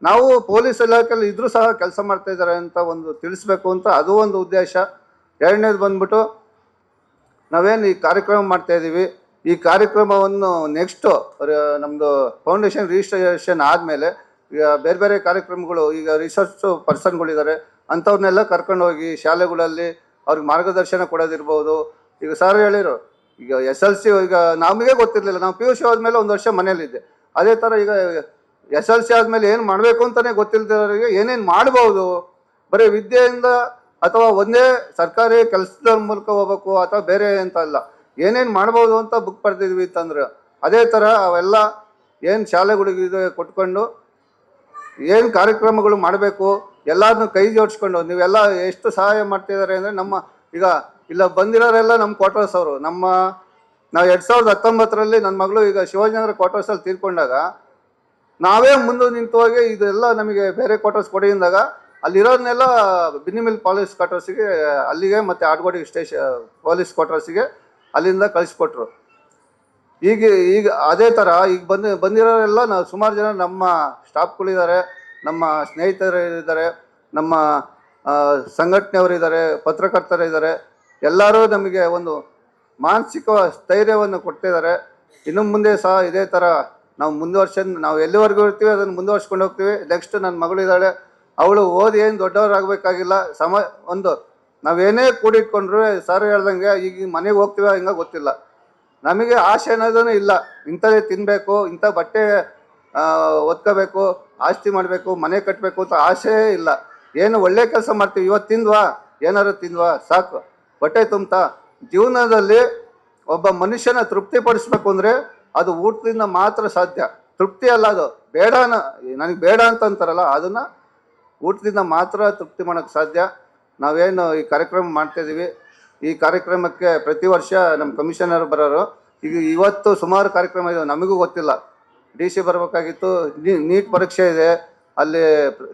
ನಾವು ಪೊಲೀಸ್ ಇಲಾಖೆಯಲ್ಲಿ ಇದ್ರೂ ಸಹ ಕೆಲಸ ಮಾಡ್ತಾ ಇದ್ದಾರೆ ಅಂತ ಒಂದು ತಿಳಿಸ್ಬೇಕು ಅಂತ ಅದು ಒಂದು ಉದ್ದೇಶ. ಎರಡನೇದು ಬಂದ್ಬಿಟ್ಟು ನಾವೇನು ಈ ಕಾರ್ಯಕ್ರಮ ಮಾಡ್ತಾಯಿದ್ದೀವಿ, ಈ ಕಾರ್ಯಕ್ರಮವನ್ನು ನೆಕ್ಸ್ಟು ನಮ್ಮದು ಫೌಂಡೇಶನ್ ರಿಜಿಸ್ಟ್ರೇಷನ್ ಆದಮೇಲೆ ಈಗ ಬೇರೆ ಬೇರೆ ಕಾರ್ಯಕ್ರಮಗಳು, ಈಗ ರಿಸರ್ಚ್ ಪರ್ಸನ್ಗಳಿದ್ದಾರೆ, ಅಂಥವ್ರನ್ನೆಲ್ಲ ಕರ್ಕೊಂಡೋಗಿ ಶಾಲೆಗಳಲ್ಲಿ ಅವ್ರಿಗೆ ಮಾರ್ಗದರ್ಶನ ಕೊಡೋದಿರ್ಬೋದು. ಈಗ ಸರ್ ಹೇಳಿರು, ಈಗ SLC ಈಗ ನಮಗೆ ಗೊತ್ತಿರಲಿಲ್ಲ, ನಾವು PUC ಆದಮೇಲೆ 1 ವರ್ಷ ಮನೇಲಿದ್ದೆ. ಅದೇ ಥರ ಈಗ SLC ಆದಮೇಲೆ ಏನು ಮಾಡಬೇಕು ಅಂತಲೇ ಗೊತ್ತಿಲ್ಲದವರಿಗೆ ಏನೇನು ಮಾಡ್ಬೋದು, ಬರೀ ವಿದ್ಯೆಯಿಂದ ಅಥವಾ ಒಂದೇ ಸರ್ಕಾರಿ ಕೆಲಸದ ಮೂಲಕ ಹೋಗ್ಬೇಕು ಅಥವಾ ಬೇರೆ ಅಂತ ಅಲ್ಲ, ಏನೇನು ಮಾಡ್ಬೋದು ಅಂತ ಬುಕ್ ಬರ್ತಿದ್ವಿ ಅಂತಂದ್ರೆ ಅದೇ ಥರ ಅವೆಲ್ಲ ಏನು ಶಾಲೆಗಳಿಗೆ ಇದು ಕೊಟ್ಕೊಂಡು ಏನು ಕಾರ್ಯಕ್ರಮಗಳು ಮಾಡಬೇಕು ಎಲ್ಲರನ್ನೂ ಕೈ ಜೋಡಿಸ್ಕೊಂಡು ನೀವೆಲ್ಲ ಎಷ್ಟು ಸಹಾಯ ಮಾಡ್ತಿದ್ದಾರೆ ಅಂದರೆ ನಮ್ಮ ಈಗ ಇಲ್ಲ ಬಂದಿರೋರೆಲ್ಲ ನಮ್ಮ ಕ್ವಾರ್ಟರ್ಸ್ ಅವರು. ನಾವು 2019ರಲ್ಲಿ ನನ್ನ ಮಗಳು ಈಗ ಶಿವಾಜಿನಗರ ಕ್ವಾರ್ಟರ್ಸಲ್ಲಿ ತೀರ್ಕೊಂಡಾಗ ನಾವೇ ಮುಂದೆ ನಿಂತು ಹೋಗಿ ಇದೆಲ್ಲ ನಮಗೆ ಬೇರೆ ಕ್ವಾರ್ಟರ್ಸ್ ಕೊಡಿಂದಾಗ ಅಲ್ಲಿರೋದನ್ನೆಲ್ಲ ಬಿನ್ನಿಮಿಲ್ ಪೊಲೀಸ್ ಕ್ವಾರ್ಟರ್ಸಿಗೆ ಅಲ್ಲಿಗೆ ಮತ್ತು ಆಡ್ಗೋಡಿ ಪೊಲೀಸ್ ಕ್ವಾರ್ಟರ್ಸಿಗೆ ಅಲ್ಲಿಂದ ಕಳಿಸ್ಕೊಟ್ರು. ಈಗ ಅದೇ ಥರ ಈಗ ಬಂದಿರೋರೆಲ್ಲ ನಾವು ಸುಮಾರು ಜನ ನಮ್ಮ ಸ್ಟಾಫ್ಗಳಿದ್ದಾರೆ, ನಮ್ಮ ಸ್ನೇಹಿತರು ಇದ್ದಾರೆ. ನಮ್ಮ ಸಂಘಟನೆಯವರಿದ್ದಾರೆ, ಪತ್ರಕರ್ತರಿದ್ದಾರೆ, ಎಲ್ಲರೂ ನಮಗೆ ಒಂದು ಮಾನಸಿಕ ಸ್ಥೈರ್ಯವನ್ನು ಕೊಡ್ತಿದ್ದಾರೆ. ಇನ್ನು ಮುಂದೆ ಸಹ ಇದೇ ಥರ ನಾವು ನಾವು ಎಲ್ಲಿವರೆಗೂ ಇರ್ತೀವಿ ಅದನ್ನು ಮುಂದುವರ್ಸ್ಕೊಂಡು ಹೋಗ್ತೀವಿ. ನೆಕ್ಸ್ಟ್ ನನ್ನ ಮಗಳಿದ್ದಾಳೆ, ಅವಳು ಓದಿ ಏನು ದೊಡ್ಡವರಾಗಬೇಕಾಗಿಲ್ಲ. ನಾವೇನೇ ಕೂಡಿಟ್ಕೊಂಡ್ರು ಸರ್ ಹೇಳ್ದಂಗೆ ಈಗ ಮನೆಗೆ ಹೋಗ್ತೀವ ಹಿಂಗೆ ಗೊತ್ತಿಲ್ಲ. ನಮಗೆ ಆಸೆ ಅನ್ನೋದೂ ಇಲ್ಲ. ಇಂಥದೇ ತಿನ್ನಬೇಕು, ಇಂಥ ಬಟ್ಟೆ ಒದ್ಕೋಬೇಕು, ಆಸ್ತಿ ಮಾಡಬೇಕು, ಮನೆ ಕಟ್ಟಬೇಕು ಅಂತ ಆಸೆ ಇಲ್ಲ. ಏನು ಒಳ್ಳೆ ಕೆಲಸ ಮಾಡ್ತೀವಿ, ಇವತ್ತು ತಿಂದ್ವಾ, ಏನಾರು ತಿಂದ್ವಾ ಸಾಕು, ಹೊಟ್ಟೆ ತುಂಬ್ತಾ. ಜೀವನದಲ್ಲಿ ಒಬ್ಬ ಮನುಷ್ಯನ ತೃಪ್ತಿಪಡಿಸ್ಬೇಕು ಅಂದರೆ ಅದು ಊಟದಿಂದ ಮಾತ್ರ ಸಾಧ್ಯ. ತೃಪ್ತಿ ಅಲ್ಲ, ಅದು ಬೇಡ, ನನಗೆ ಬೇಡ ಅಂತ ಅಂತಾರಲ್ಲ, ಅದನ್ನು ಊಟದಿಂದ ಮಾತ್ರ ತೃಪ್ತಿ ಮಾಡೋಕ್ಕೆ ಸಾಧ್ಯ. ನಾವೇನು ಈ ಕಾರ್ಯಕ್ರಮ ಮಾಡ್ತಾಯಿದ್ದೀವಿ, ಈ ಕಾರ್ಯಕ್ರಮಕ್ಕೆ ಪ್ರತಿ ವರ್ಷ ನಮ್ಮ ಕಮಿಷನರ್ ಬರೋರು. ಈಗ ಇವತ್ತು ಸುಮಾರು ಕಾರ್ಯಕ್ರಮ ಇದೆ, ನಮಗೂ ಗೊತ್ತಿಲ್ಲ. DC ಬರಬೇಕಾಗಿತ್ತು, ನೀಟ್ ಪರೀಕ್ಷೆ ಇದೆ, ಅಲ್ಲಿ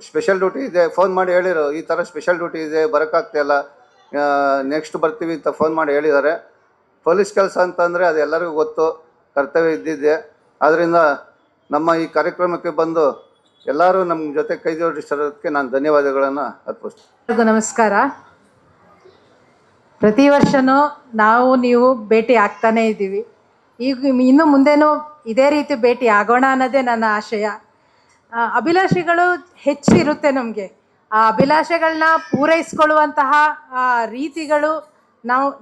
ಸ್ಪೆಷಲ್ ಡ್ಯೂಟಿ ಇದೆ. ಫೋನ್ ಮಾಡಿ ಹೇಳಿರು, ಈ ಥರ ಸ್ಪೆಷಲ್ ಡ್ಯೂಟಿ ಇದೆ, ಬರೋಕ್ಕಾಗ್ತಾಯಿಲ್ಲ, ನೆಕ್ಸ್ಟ್ ಬರ್ತೀವಿ ಅಂತ ಫೋನ್ ಮಾಡಿ ಹೇಳಿದ್ದಾರೆ. ಪೊಲೀಸ್ ಕೆಲಸ ಅಂತಂದರೆ ಅದು ಎಲ್ಲರಿಗೂ ಗೊತ್ತು, ಕರ್ತವ್ಯ ಇದ್ದಿದ್ದೆ. ಆದ್ದರಿಂದ ನಮ್ಮ ಈ ಕಾರ್ಯಕ್ರಮಕ್ಕೆ ಬಂದು ಎಲ್ಲರೂ ನಮ್ಮ ಜೊತೆ ಕೈ ಜೋಡಿಸಿರೋದಕ್ಕೆ ನಾನು ಧನ್ಯವಾದಗಳನ್ನು ಅರ್ಪಿಸ್ತೀನಿ. ನಮಸ್ಕಾರ. ಪ್ರತಿ ವರ್ಷವೂ ನೀವು ಭೇಟಿ ಆಗ್ತಾನೇ ಇದ್ದೀವಿ. ಈಗ ಇನ್ನು ಮುಂದೆನೂ ಇದೇ ರೀತಿ ಭೇಟಿ ಆಗೋಣ ಅನ್ನೋದೇ ನನ್ನ ಆಶಯ. ಅಭಿಲಾಷೆಗಳು ಹೆಚ್ಚಿರುತ್ತೆ ನಮಗೆ. ಆ ಅಭಿಲಾಷೆಗಳನ್ನ ಪೂರೈಸ್ಕೊಳ್ಳುವಂತಹ ರೀತಿಗಳು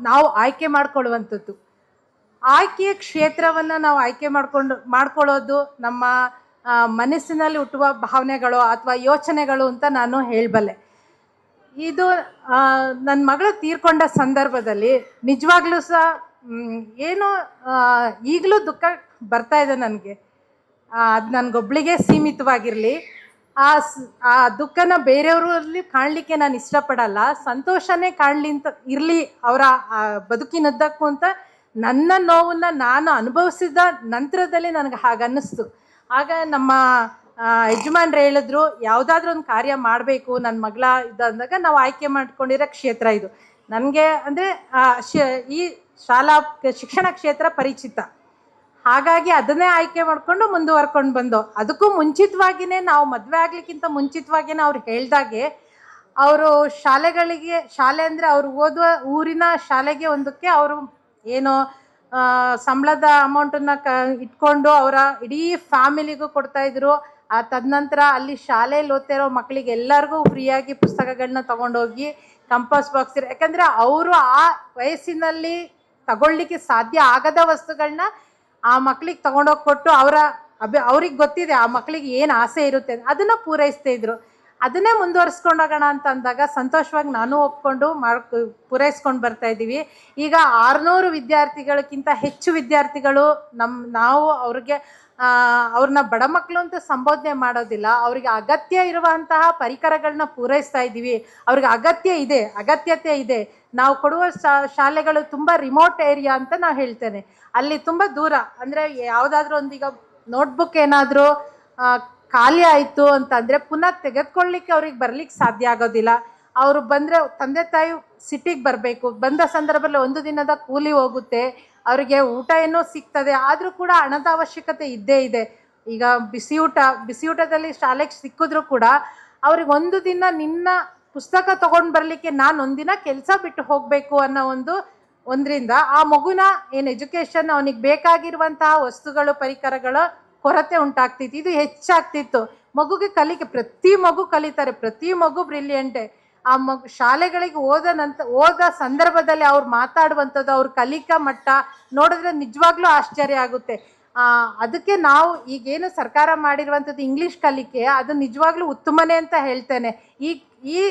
ನಾವು ಆಯ್ಕೆ ಮಾಡ್ಕೊಳ್ಳುವಂಥದ್ದು. ಆಯ್ಕೆಯ ಕ್ಷೇತ್ರವನ್ನು ನಾವು ಆಯ್ಕೆ ಮಾಡ್ಕೊಳ್ಳೋದು ನಮ್ಮ ಮನಸ್ಸಿನಲ್ಲಿ ಹುಟ್ಟುವ ಭಾವನೆಗಳು ಅಥವಾ ಯೋಚನೆಗಳು ಅಂತ ನಾನು ಹೇಳಬಲ್ಲೆ. ಇದು ನನ್ನ ಮಗಳು ತೀರ್ಕೊಂಡ ಸಂದರ್ಭದಲ್ಲಿ ನಿಜವಾಗ್ಲೂ ಸಹ ಏನು ಈಗಲೂ ದುಃಖ ಬರ್ತಾ ಇದೆ ನನಗೆ. ಅದು ನನಗೊಬ್ಳಿಗೆ ಸೀಮಿತವಾಗಿರಲಿ. ಆ ದುಃಖನ ಬೇರೆಯವರಲ್ಲಿ ಕಾಣಲಿಕ್ಕೆ ನಾನು ಇಷ್ಟಪಡಲ್ಲ. ಸಂತೋಷನೇ ಇರಲಿ ಅವರ ಬದುಕಿನುದ್ದಕ್ಕೂ ಅಂತ ನನ್ನ ನೋವನ್ನು ನಾನು ಅನುಭವಿಸಿದ ನಂತರದಲ್ಲಿ ನನಗೆ ಹಾಗನ್ನಿಸ್ತು. ಆಗ ನಮ್ಮ ಯಜಮಾನ್ರು ಹೇಳಿದ್ರು, ಯಾವುದಾದ್ರೂ ಒಂದು ಕಾರ್ಯ ಮಾಡಬೇಕು ನನ್ನ ಮಗಳ ಇದ್ದಾಗ ನಾವು ಆಯ್ಕೆ ಮಾಡ್ಕೊಂಡಿರೋ ಕ್ಷೇತ್ರ ಇದು. ನನಗೆ ಅಂದರೆ ಈ ಶಿಕ್ಷಣ ಕ್ಷೇತ್ರ ಪರಿಚಿತ, ಹಾಗಾಗಿ ಅದನ್ನೇ ಆಯ್ಕೆ ಮಾಡಿಕೊಂಡು ಮುಂದುವರ್ಕೊಂಡು ಬಂದು. ಅದಕ್ಕೂ ಮುಂಚಿತವಾಗಿಯೇ ನಾವು ಮದುವೆ ಆಗಲಿಕ್ಕಿಂತ ಮುಂಚಿತವಾಗಿಯೇ ಅವ್ರು ಹೇಳ್ದಾಗೆ ಅವರು ಶಾಲೆ ಅಂದರೆ ಅವರು ಓದುವ ಊರಿನ ಶಾಲೆಗೆ ಒಂದಕ್ಕೆ ಅವರು ಏನೋ ಸಂಬಳದ ಅಮೌಂಟನ್ನು ಇಟ್ಕೊಂಡು ಅವರ ಇಡೀ ಫ್ಯಾಮಿಲಿಗೂ ಕೊಡ್ತಾಯಿದ್ರು. ತದನಂತರ ಅಲ್ಲಿ ಶಾಲೆಯಲ್ಲಿ ಓದ್ತಿರೋ ಮಕ್ಕಳಿಗೆ ಎಲ್ಲರಿಗೂ ಫ್ರೀಯಾಗಿ ಪುಸ್ತಕಗಳನ್ನ ತೊಗೊಂಡೋಗಿ ಕಂಪಾಸ್ ಬಾಕ್ಸ್ ಯಾಕಂದರೆ ಅವರು ಆ ವಯಸ್ಸಿನಲ್ಲಿ ತಗೊಳ್ಳಿಕ್ಕೆ ಸಾಧ್ಯ ಆಗದ ವಸ್ತುಗಳನ್ನ ಆ ಮಕ್ಕಳಿಗೆ ತೊಗೊಂಡೋಗಿ ಕೊಟ್ಟು ಅವ್ರಿಗೆ ಗೊತ್ತಿದೆ ಆ ಮಕ್ಕಳಿಗೆ ಏನು ಆಸೆ ಇರುತ್ತೆ ಅದನ್ನು ಪೂರೈಸ್ತಾ ಇದ್ರು. ಅದನ್ನೇ ಮುಂದುವರಿಸ್ಕೊಂಡೋಗೋಣ ಅಂತ ಅಂದಾಗ ಸಂತೋಷವಾಗಿ ನಾನು ಒಪ್ಕೊಂಡು ಪೂರೈಸ್ಕೊಂಡು ಬರ್ತಾಯಿದ್ದೀವಿ. ಈಗ 600 ವಿದ್ಯಾರ್ಥಿಗಳಕ್ಕಿಂತ ಹೆಚ್ಚು ವಿದ್ಯಾರ್ಥಿಗಳು ನಾವು ಅವ್ರನ್ನ ಬಡ ಮಕ್ಕಳು ಅಂತ ಸಂಬೋಧನೆ ಮಾಡೋದಿಲ್ಲ. ಅವರಿಗೆ ಅಗತ್ಯ ಇರುವಂತಹ ಪರಿಕರಗಳನ್ನ ಪೂರೈಸ್ತಾ ಇದ್ದೀವಿ. ಅವ್ರಿಗೆ ಅಗತ್ಯತೆ ಇದೆ. ನಾವು ಕೊಡುವ ಶಾಲೆಗಳು ತುಂಬ ರಿಮೋಟ್ ಏರಿಯಾ ಅಂತ ನಾವು ಹೇಳ್ತೇನೆ. ಅಲ್ಲಿ ತುಂಬ ದೂರ, ಅಂದರೆ ಯಾವುದಾದ್ರೂ ಒಂದೀಗ ನೋಟ್ಬುಕ್ ಏನಾದರೂ ಖಾಲಿ ಆಯಿತು ಅಂತಂದರೆ ಪುನಃ ತೆಗೆದುಕೊಳ್ಳಿಕ್ಕೆ ಅವ್ರಿಗೆ ಬರ್ಲಿಕ್ಕೆ ಸಾಧ್ಯ ಆಗೋದಿಲ್ಲ. ಅವರು ಬಂದರೆ ತಂದೆ ತಾಯಿ ಸಿಟಿಗೆ ಬರಬೇಕು. ಬಂದ ಸಂದರ್ಭದಲ್ಲಿ ಒಂದು ದಿನದ ಕೂಲಿ ಹೋಗುತ್ತೆ, ಅವರಿಗೆ ಊಟ ಏನೋ ಸಿಗ್ತದೆ, ಆದರೂ ಕೂಡ ಹಣದ ಅವಶ್ಯಕತೆ ಇದ್ದೇ ಇದೆ. ಈಗ ಬಿಸಿಯೂಟದಲ್ಲಿ ಶಾಲೆಗೆ ಸಿಕ್ಕಿದ್ರೂ ಕೂಡ ಅವ್ರಿಗೆ ಒಂದು ದಿನ ನಿನ್ನ ಪುಸ್ತಕ ತೊಗೊಂಡು ಬರಲಿಕ್ಕೆ ನಾನು ಒಂದಿನ ಕೆಲಸ ಬಿಟ್ಟು ಹೋಗಬೇಕು ಅನ್ನೋ ಒಂದರಿಂದ ಆ ಮಗುನ ಎಜುಕೇಷನ್ ಅವನಿಗೆ ಬೇಕಾಗಿರುವಂತಹ ವಸ್ತುಗಳು ಪರಿಕರಗಳು ಕೊರತೆ ಉಂಟಾಗ್ತಿತ್ತು. ಇದು ಹೆಚ್ಚಾಗ್ತಿತ್ತು. ಮಗುಗೆ ಪ್ರತಿ ಮಗು ಕಲಿತಾರೆ, ಪ್ರತಿ ಮಗು ಬ್ರಿಲಿಯಂಟೇ. ಆ ಶಾಲೆಗಳಿಗೆ ಹೋದ ಸಂದರ್ಭದಲ್ಲಿ ಅವ್ರು ಮಾತಾಡುವಂಥದ್ದು, ಅವ್ರ ಕಲಿಕಾ ಮಟ್ಟ ನೋಡಿದ್ರೆ ನಿಜವಾಗ್ಲೂ ಆಶ್ಚರ್ಯ ಆಗುತ್ತೆ. ಅದಕ್ಕೆ ನಾವು ಈಗೇನು ಸರ್ಕಾರ ಮಾಡಿರುವಂಥದ್ದು ಇಂಗ್ಲೀಷ್ ಕಲಿಕೆ ಅದು ನಿಜವಾಗ್ಲೂ ಉತ್ತಮನೇ ಅಂತ ಹೇಳ್ತೇನೆ. ಈ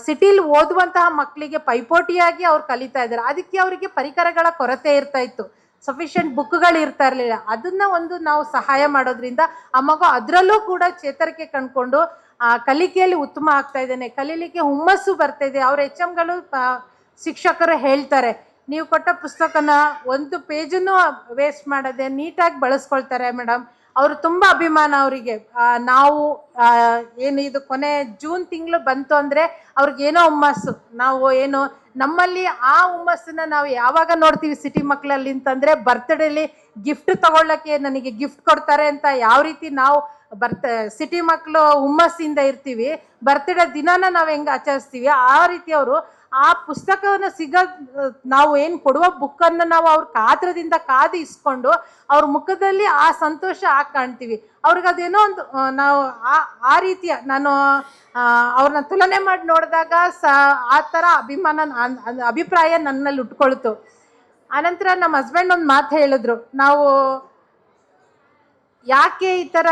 ಸಿಟಿಲಿ ಓದುವಂತಹ ಮಕ್ಕಳಿಗೆ ಪೈಪೋಟಿಯಾಗಿ ಅವ್ರು ಕಲಿತಾ ಇದ್ದಾರೆ. ಅದಕ್ಕೆ ಅವರಿಗೆ ಪರಿಕರಗಳ ಕೊರತೆ ಇರ್ತಾ ಇತ್ತು, ಸಫಿಷಿಯೆಂಟ್ ಬುಕ್ಗಳು ಇರ್ತಾ ಇರಲಿಲ್ಲ. ಅದನ್ನು ನಾವು ಸಹಾಯ ಮಾಡೋದ್ರಿಂದ ಆ ಮಗು ಅದರಲ್ಲೂ ಕೂಡ ಚೇತರಿಕೆ ಕಂಡುಕೊಂಡು ಕಲಿಕೆಯಲ್ಲಿ ಉತ್ತಮ ಆಗ್ತಾ ಇದ್ದೇನೆ, ಕಲೀಲಿಕ್ಕೆ ಹುಮ್ಮಸ್ಸು ಬರ್ತಾ ಇದೆ. ಅವ್ರ HMಗಳು ಶಿಕ್ಷಕರು ಹೇಳ್ತಾರೆ, ನೀವು ಕೊಟ್ಟ ಪುಸ್ತಕನ ಒಂದು ಪೇಜನ್ನು ವೇಸ್ಟ್ ಮಾಡದೆ ನೀಟಾಗಿ ಬಳಸ್ಕೊಳ್ತಾರೆ ಮೇಡಮ್. ಅವರು ತುಂಬ ಅಭಿಮಾನ ಅವರಿಗೆ. ನಾವು ಇದು ಕೊನೆ ಜೂನ್ ತಿಂಗಳು ಬಂತು ಅಂದರೆ ಅವ್ರಿಗೇನೋ ಹುಮ್ಮಸ್ಸು. ನಾವು ನಮ್ಮಲ್ಲಿ ಆ ಹುಮ್ಮಸ್ಸನ್ನ ನಾವು ಯಾವಾಗ ನೋಡ್ತೀವಿ ಸಿಟಿ ಮಕ್ಕಳಲ್ಲಿ ಅಂತಂದರೆ ಬರ್ತ್ಡೇಲಿ ಗಿಫ್ಟ್ ತಗೊಳ್ಳೋಕ್ಕೆ ನನಗೆ ಗಿಫ್ಟ್ ಕೊಡ್ತಾರೆ ಅಂತ ಯಾವ ರೀತಿ ನಾವು ಸಿಟಿ ಮಕ್ಕಳು ಹುಮ್ಮಸ್ಸಿಂದ ಇರ್ತೀವಿ, ಬರ್ತ್ಡೇ ದಿನಾನ ನಾವು ಹೆಂಗೆ ಆಚರಿಸ್ತೀವಿ ಆ ರೀತಿ ಅವರು ಆ ಪುಸ್ತಕವನ್ನು ನಾವು ಏನು ಕೊಡುವ ಬುಕ್ಕನ್ನು ನಾವು ಅವ್ರ ಕಾತ್ರದಿಂದ ಕಾದು ಇಸ್ಕೊಂಡು ಅವ್ರ ಮುಖದಲ್ಲಿ ಆ ಸಂತೋಷ ಕಾಣ್ತೀವಿ. ಅವ್ರಿಗೆ ಅದೇನೋ ಒಂದು ನಾವು ಆ ರೀತಿಯ ನಾನು ಅವ್ರನ್ನ ತುಲನೆ ಮಾಡಿ ನೋಡಿದಾಗ ಆ ಥರ ಅಭಿಪ್ರಾಯ ನನ್ನಲ್ಲಿ ಉಟ್ಕೊಳ್ತು. ಆನಂತರ ನಮ್ಮ ಹಸ್ಬೆಂಡ್ ಒಂದು ಮಾತು ಹೇಳಿದ್ರು, ನಾವು ಯಾಕೆ ಈ ಥರ